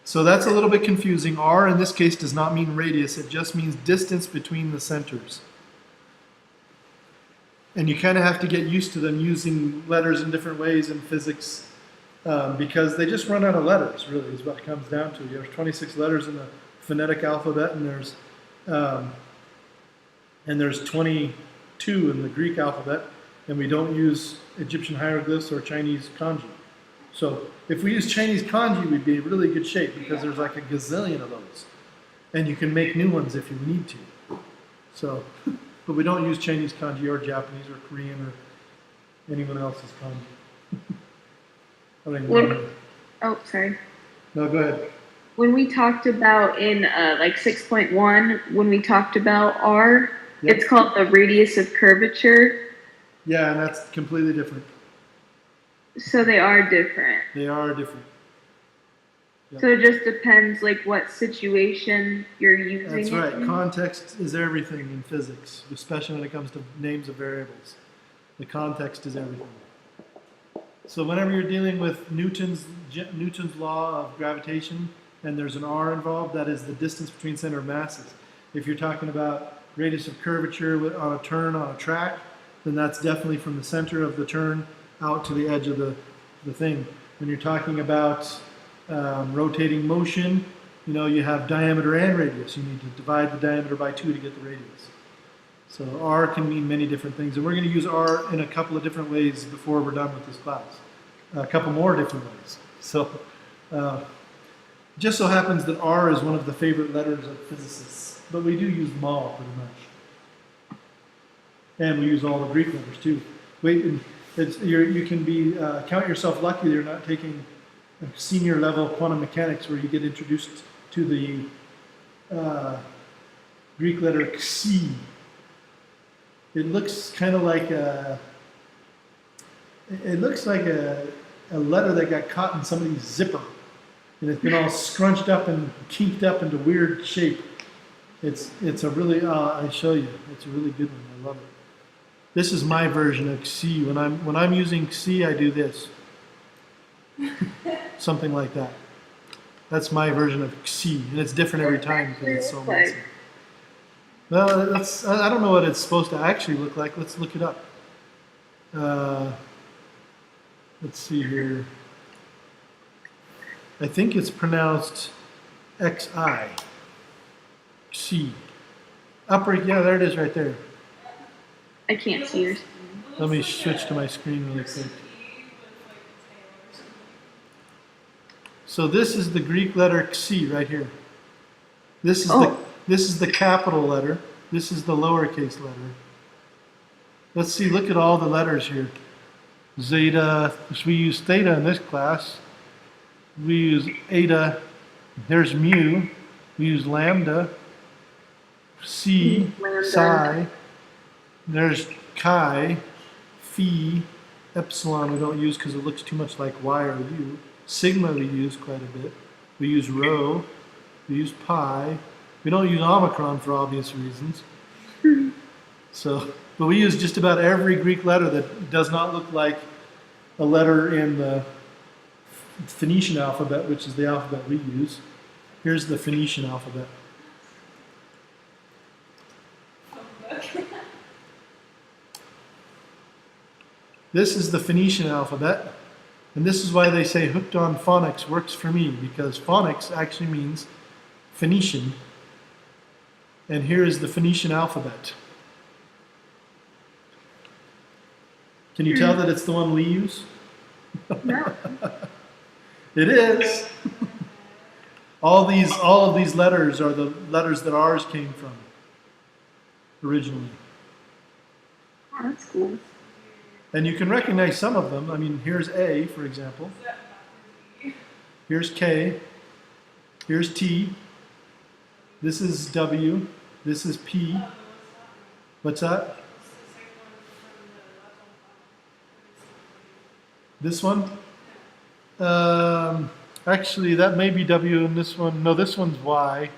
So that's a little bit confusing. R in this case does not mean radius, it just means distance between the centers. And you kind of have to get used to them using letters in different ways in physics, because they just run out of letters, really, is what it comes down to. There's 26 letters in the phonetic alphabet, and there's 22 in the Greek alphabet, and we don't use Egyptian hieroglyphs or Chinese kanji. So if we use Chinese kanji, we'd be in really good shape, because there's like a gazillion of those. And you can make new ones if you need to. So, but we don't use Chinese kanji or Japanese or Korean or anyone else's kanji. Oh, sorry. No, go ahead. When we talked about in like 6.1, when we talked about R, Yep. it's called the radius of curvature. Yeah, and that's completely different. So they are different. They are different. Yep. So it just depends like what situation you're using That's it right. in. Context is everything in physics, especially when it comes to names of variables. The context is everything. So whenever you're dealing with Newton's law of gravitation and there's an R involved, that is the distance between center of masses. If you're talking about radius of curvature on a turn on a track, then that's definitely from the center of the turn out to the edge of the thing. When you're talking about rotating motion, You know, you have diameter and radius. You need to divide the diameter by 2 to get the radius. So R can mean many different things, and we're going to use R in a couple of different ways before we're done with this class. A couple more different ways. So just so happens that R is one of the favorite letters of physicists, but we do use mol pretty much. And we use all the Greek letters too. You can be count yourself lucky you're not taking a senior level quantum mechanics where you get introduced to the Greek letter Xi. It looks kind of like a letter that got caught in somebody's zipper, and it's been all scrunched up and kinked up into weird shape. It's a really I show you. It's a really good one. I love it. This is my version of Xi. When I'm using Xi, I do this. Something like that. That's my version of Xi, and it's different every time because it's so messy. Well, I don't know what it's supposed to actually look like. Let's look it up. Let's see here. I think it's pronounced Xi. Xi. Upper, yeah, there it is right there. I can't see yours. Let me switch to my screen really quick. So this is the Greek letter Xi right here. This is the capital letter. This is the lowercase letter. Let's see, look at all the letters here. Zeta, we use theta in this class. We use eta. There's mu. We use lambda. Psi, psi. There's chi, phi, epsilon we don't use because it looks too much like y or u. Sigma we use quite a bit. We use rho. We use pi. We don't use omicron for obvious reasons. But we use just about every Greek letter that does not look like a letter in the Phoenician alphabet, which is the alphabet we use. Here's the Phoenician alphabet. This is the Phoenician alphabet, and this is why they say hooked on phonics works for me, because phonics actually means Phoenician, and here is the Phoenician alphabet. Can you tell that it's the one we use? No. It is. All of these letters are the letters that ours came from originally. Oh, that's cool. And you can recognize some of them. I mean, here's A, for example. Here's K. Here's T. This is W. This is P. What's that? This one? Actually, that may be W, and this one, no, this one's Y.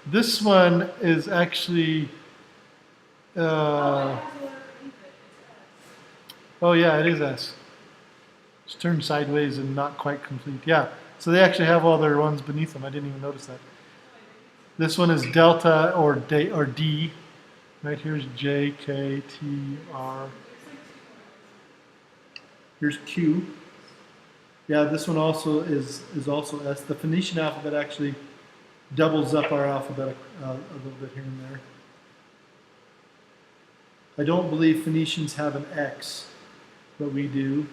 This one is actually, oh yeah, it is S. It's turned sideways and not quite complete. Yeah, so they actually have all their ones beneath them. I didn't even notice that. This one is delta or D. Right here's J, K, T, R. Here's Q. Yeah, this one also is also S. The Phoenician alphabet actually doubles up our alphabet a little bit here and there. I don't believe Phoenicians have an X, but we do.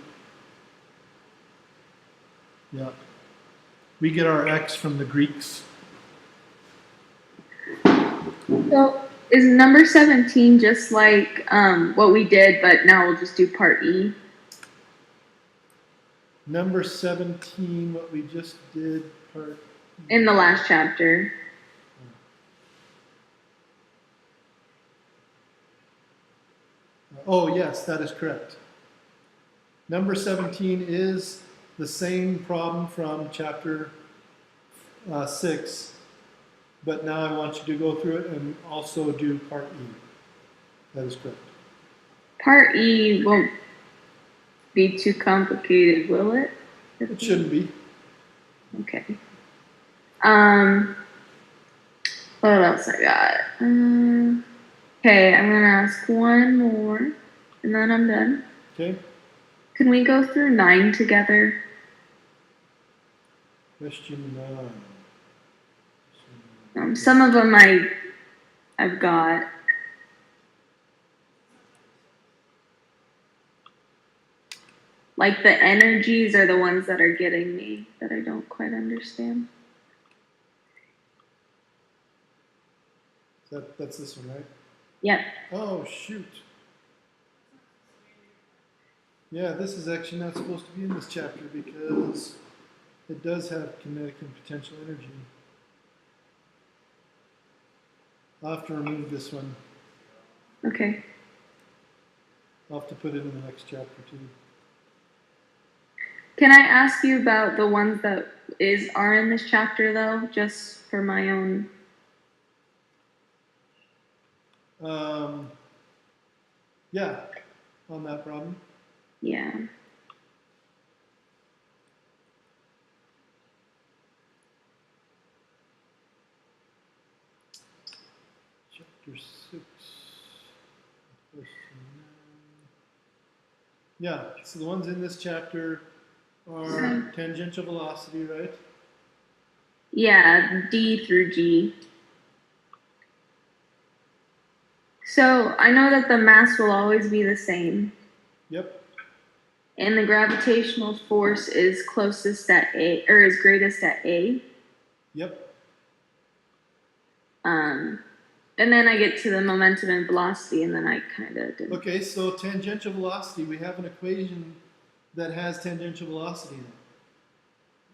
Yeah. We get our X from the Greeks. So is number 17 just like what we did, but now we'll just do part E? Number 17, what we just did, part In the last chapter. Oh, yes, that is correct. Number 17 is the same problem from chapter 6, but now I want you to go through it and also do part E. That is correct. Part E won't be too complicated, will it? It shouldn't be. Okay. What else I got? Okay, I'm gonna ask one more, and then I'm done. Okay. Can we go through 9 together? Question 9. Some of them I've got. Like the energies are the ones that are getting me that I don't quite understand. That's this one, right? Yep. Oh, shoot. Yeah, this is actually not supposed to be in this chapter because it does have kinetic and potential energy. I'll have to remove this one. Okay. I'll have to put it in the next chapter too. Can I ask you about the ones that are in this chapter though, just for my own? Yeah, on that problem. Yeah. Chapter 6. Question 9. Yeah, so the ones in this chapter are tangential velocity, right? Yeah, D through G. So I know that the mass will always be the same. Yep. And the gravitational force is closest at A, or is greatest at A. Yep. And then I get to the momentum and velocity, and then I kind of didn't. Okay, so tangential velocity, we have an equation that has tangential velocity in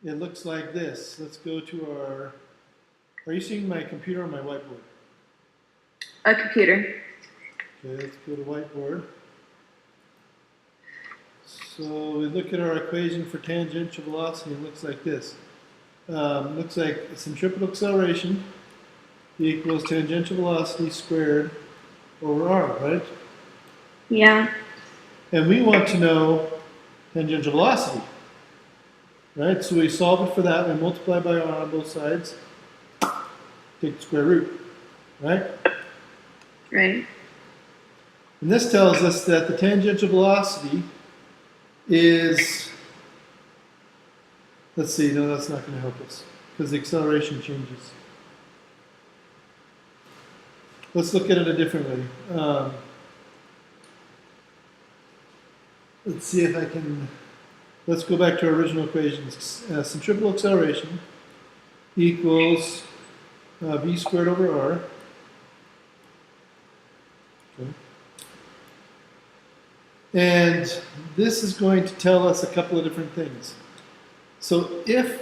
it. It looks like this. Let's go to our, are you seeing my computer or my whiteboard? A computer. Okay, let's go to whiteboard. So we look at our equation for tangential velocity, it looks like this. Looks like centripetal acceleration equals tangential velocity squared over r, right? Yeah. And we want to know tangential velocity, right? So we solve it for that, we multiply by r on both sides, take the square root, right? Right. And this tells us that the tangential velocity is, let's see, no, that's not going to help us because the acceleration changes. Let's look at it a different way. Let's see if I can, let's go back to our original equations. Centripetal acceleration equals v squared over r. Okay. And this is going to tell us a couple of different things. So if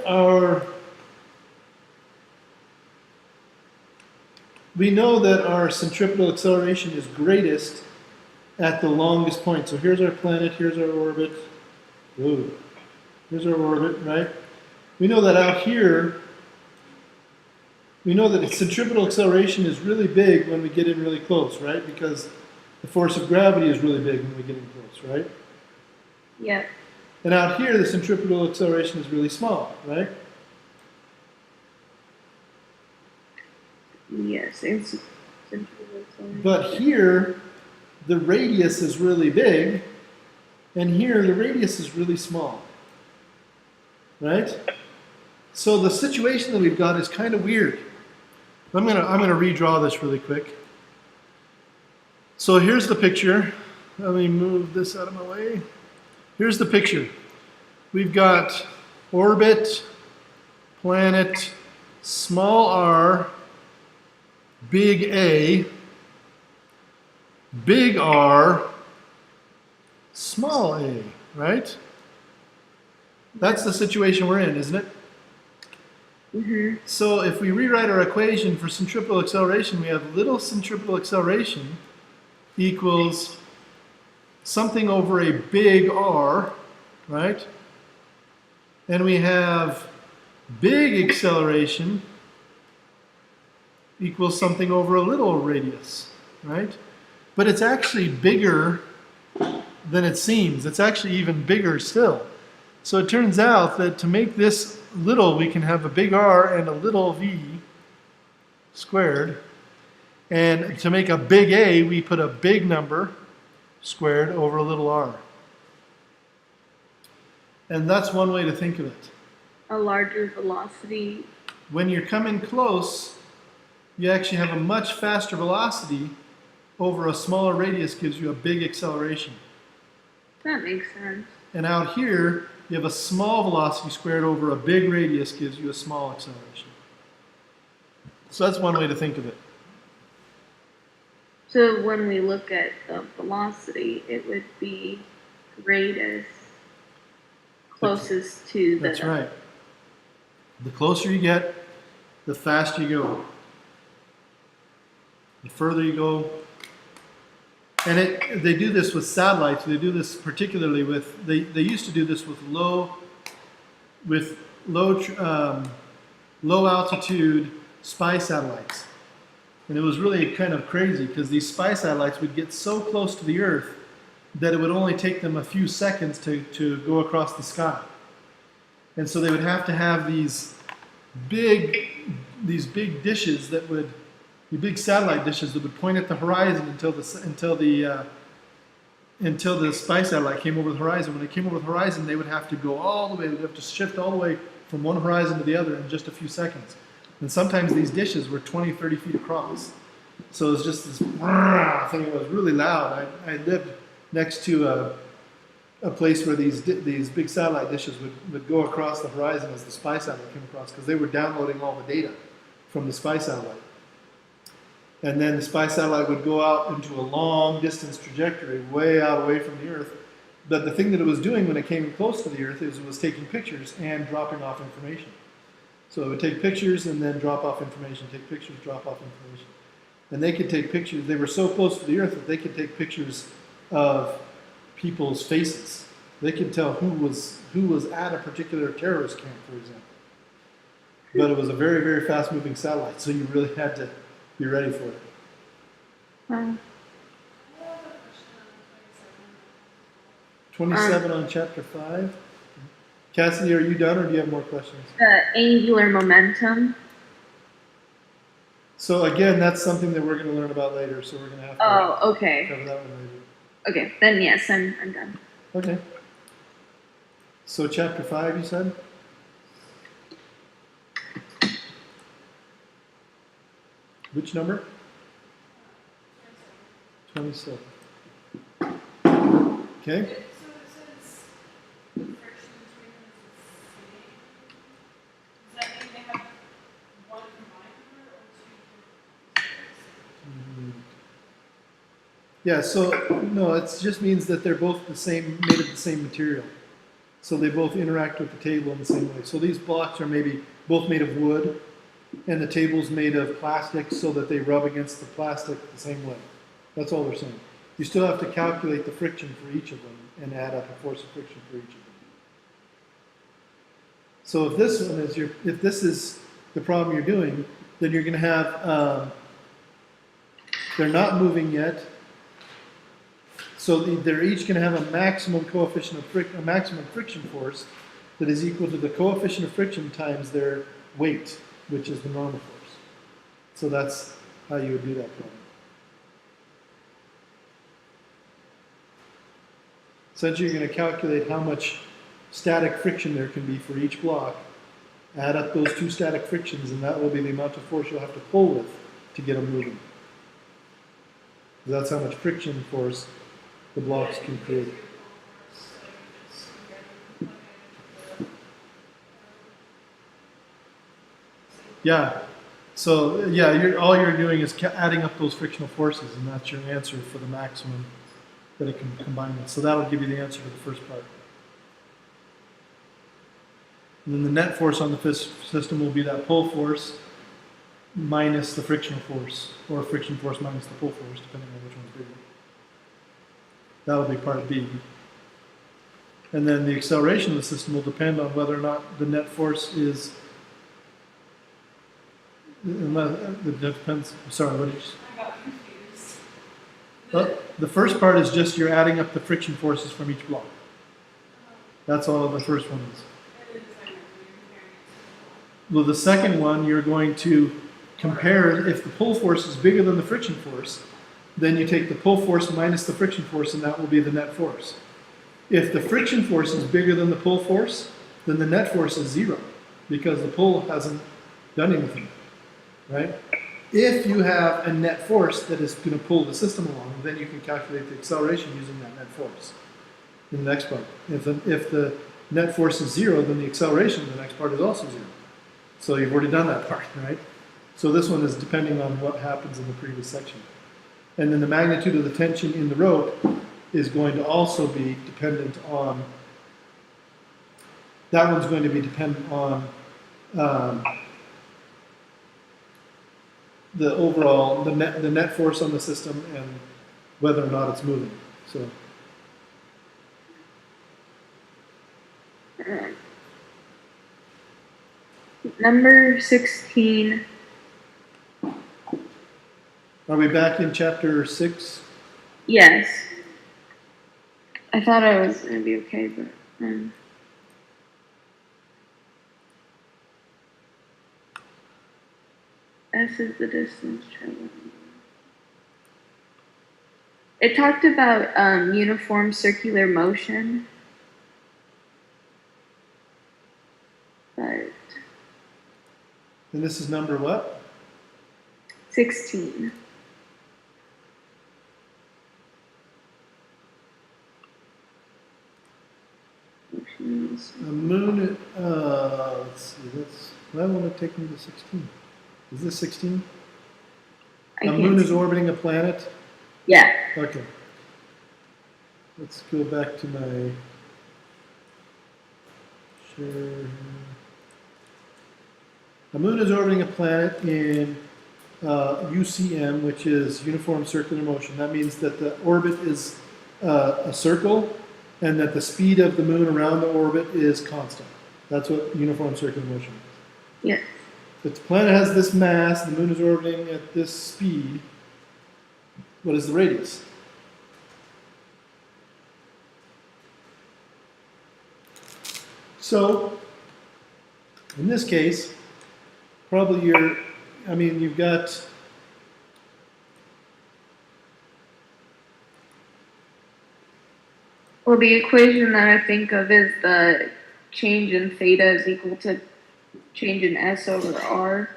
we know that our centripetal acceleration is greatest at the longest point. So here's our planet, here's our orbit. Whoa. Here's our orbit, right? We know that out here, we know that centripetal acceleration is really big when we get in really close, right? Because the force of gravity is really big when we get in close, right? Yep. And out here, the centripetal acceleration is really small, right? Yes. But here, the radius is really big, and here the radius is really small, right? So the situation that we've got is kind of weird. I'm gonna redraw this really quick. So here's the picture. Let me move this out of my way. Here's the picture. We've got orbit, planet, small r, big A, big R, small a, right? That's the situation we're in, isn't it? Mm-hmm. So if we rewrite our equation for centripetal acceleration, we have little centripetal acceleration equals something over a big R, right? And we have big acceleration equals something over a little radius, right? But it's actually bigger than it seems. It's actually even bigger still. So it turns out that to make this little, we can have a big R and a little v squared. And to make a big A, we put a big number squared over a little r. And that's one way to think of it. a larger velocity. When you're coming close, you actually have a much faster velocity over a smaller radius gives you a big acceleration. That makes sense. And out here, you have a small velocity squared over a big radius gives you a small acceleration. So that's one way to think of it. So when we look at the velocity, it would be greatest closest to the... That's right. The closer you get, the faster you go. The further you go. And they do this with satellites. They do this particularly with, they used to do this with low altitude spy satellites. And it was really kind of crazy because these spy satellites would get so close to the Earth that it would only take them a few seconds to go across the sky. And so they would have to have these big dishes that would, the big satellite dishes that would point at the horizon until the spy satellite came over the horizon. When it came over the horizon, they would have to go all the way, they'd have to shift all the way from one horizon to the other in just a few seconds. And sometimes these dishes were 20, 30 feet across. So it was just this thing that was really loud. I lived next to a place where these big satellite dishes would go across the horizon as the spy satellite came across, because they were downloading all the data from the spy satellite. And then the spy satellite would go out into a long distance trajectory, way out away from the Earth. But the thing that it was doing when it came close to the Earth is it was taking pictures and dropping off information. So it would take pictures and then drop off information, take pictures, drop off information. And they could take pictures, they were so close to the Earth that they could take pictures of people's faces. They could tell who was at a particular terrorist camp, for example. But it was a very, very fast moving satellite, so you really had to be ready for it. Wow. I have a question on 27 on chapter 5. Cassidy, are you done or do you have more questions? The angular momentum. So again, that's something that we're going to learn about later, so we're going to have to Oh, okay. cover that one later. Okay, then yes, I'm done. Okay. So chapter 5, you said? Which number? 27. Okay. it. So it says the friction between them is the same. Does that mean they have one combined number or two different? Yeah, so no, it just means that they're both the same, made of the same material. So they both interact with the table in the same way. So these blocks are maybe both made of wood, and the table's made of plastic so that they rub against the plastic the same way. That's all they're saying. You still have to calculate the friction for each of them and add up a force of friction for each of them. So if this one is if this is the problem you're doing, then you're going to have they're not moving yet. So they're each going to have a maximum coefficient of a maximum friction force that is equal to the coefficient of friction times their weight, which is the normal force. So that's how you would do that problem. Essentially, you're going to calculate how much static friction there can be for each block, add up those two static frictions, and that will be the amount of force you'll have to pull with to get them moving. That's how much friction force the blocks can create. Yeah. So yeah, all you're doing is adding up those frictional forces, and that's your answer for the maximum that it can combine with. So that'll give you the answer to the first part. And then the net force on the system will be that pull force minus the frictional force, or friction force minus the pull force, depending on which one's bigger. That'll be part B. And then the acceleration of the system will depend on whether or not the net force is, it depends, sorry, what did you say? I got confused. Well, the first part is just you're adding up the friction forces from each block. That's all the first one is. Well, the second one, you're going to compare, if the pull force is bigger than the friction force, then you take the pull force minus the friction force, and that will be the net force. If the friction force is bigger than the pull force, then the net force is 0. because the pull hasn't done anything, right? If you have a net force that is going to pull the system along, then you can calculate the acceleration using that net force in the next part. If the net force is 0, then the acceleration in the next part is also 0. So you've already done that part, right? So this one is depending on what happens in the previous section. And then the magnitude of the tension in the rope is going to also be dependent on, that one's going to be dependent on the overall, the net force on the system and whether or not it's moving. So. Number 16. Are we back in chapter 6? Yes. I thought I was going to be okay, but... S is the distance traveled. It talked about uniform circular motion. But... And this is number what? 16. The moon, let's see, that won't take me to 16. Is this 16? The moon is orbiting a planet? Yeah. Okay. Let's go back to my share. The moon is orbiting a planet in UCM, which is uniform circular motion. That means that the orbit is a circle and that the speed of the moon around the orbit is constant. That's what uniform circular motion is. Yeah. If the planet has this mass, the moon is orbiting at this speed, what is the radius? So, in this case, probably you've got Well, the equation that I think of is the change in theta is equal to change in S over R.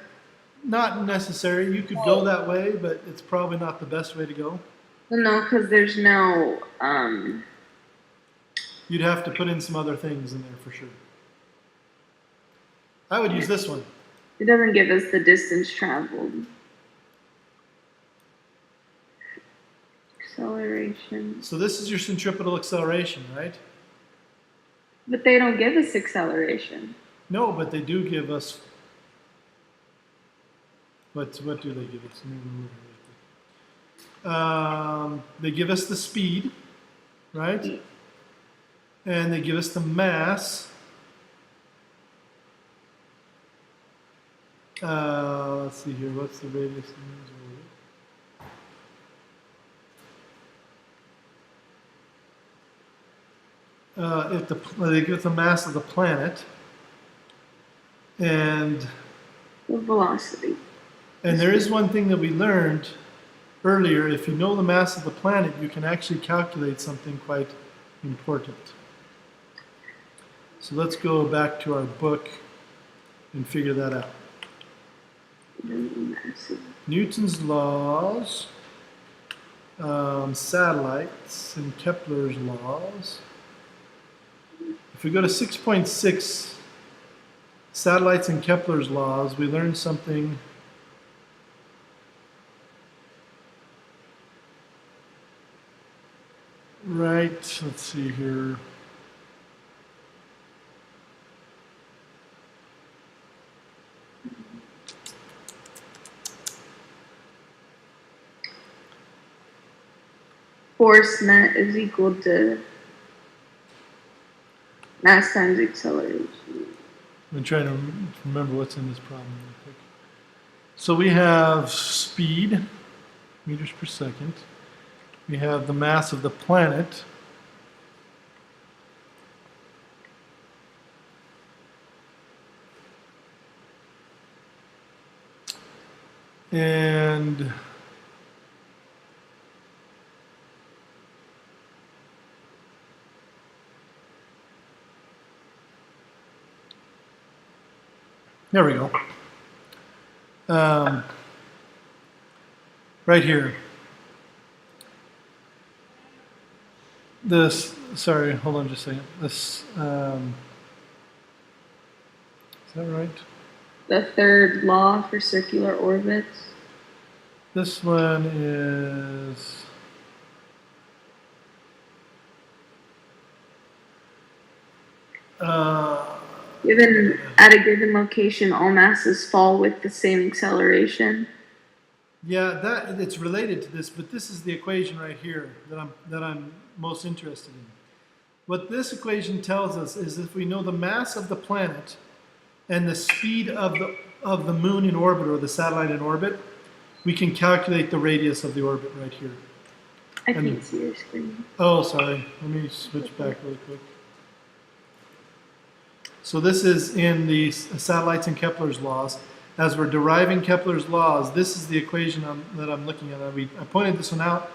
not necessary. You could go that way, but it's probably not the best way to go. Well, no, because there's no, You'd have to put in some other things in there for sure. I would use this one. it doesn't give us the distance traveled. Acceleration. So this is your centripetal acceleration, right? But they don't give us acceleration. No, but they do give us. What do they give us? They give us the speed, right? And they give us the mass. Let's see here. What's the radius? They give us the mass of the planet, and The velocity. there is one thing that we learned earlier. If you know the mass of the planet, you can actually calculate something quite important. So let's go back to our book and figure that out. Newton's laws, satellites, and Kepler's laws. If we go to 6.6, satellites and Kepler's laws, we learned something. Right, let's see here. Force net is equal to mass times acceleration. I'm trying to remember what's in this problem real quick. So we have speed, meters per second. We have the mass of the planet. And There we go. Right here. This, sorry, hold on just a second. This, is that right? The third law for circular orbits. This one is, Given at a given location, all masses fall with the same acceleration. yeah, that it's related to this, but this is the equation right here that I'm most interested in. What this equation tells us is if we know the mass of the planet and the speed of the moon in orbit or the satellite in orbit, we can calculate the radius of the orbit right here. I can't see your screen. Oh, sorry. Let me switch back really quick. So this is in the satellites and Kepler's laws. As we're deriving Kepler's laws, this is the equation that I'm looking at. I pointed this one out,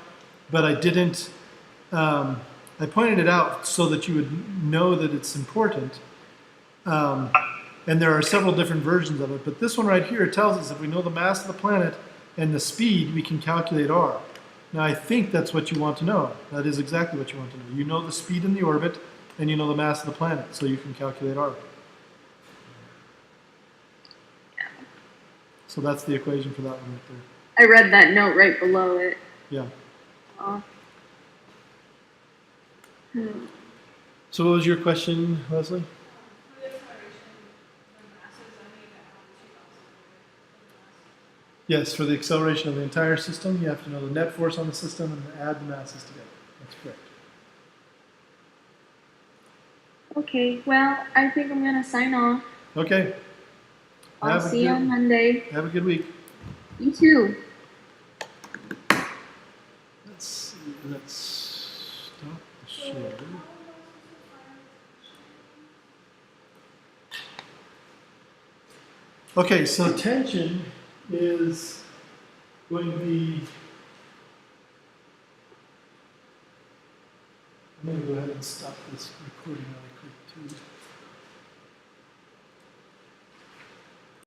but I didn't. I pointed it out so that you would know that it's important. And there are several different versions of it, but this one right here tells us if we know the mass of the planet and the speed, we can calculate r. Now I think that's what you want to know. That is exactly what you want to know. You know the speed in the orbit, and you know the mass of the planet, so you can calculate r. So that's the equation for that one right there. I read that note right below it. Yeah. Oh. So what was your question, Leslie? For the acceleration, the masses, I need to have 2,000 Yes, for the acceleration of the entire system, you have to know the net force on the system and add the masses together. That's correct. Okay, well, I think I'm gonna sign off. Okay. I'll see you on Monday. Have a good week. You too. Let's see. Let's stop the share. Okay, so tension is going to be. I'm going to go ahead and stop this recording really quick too.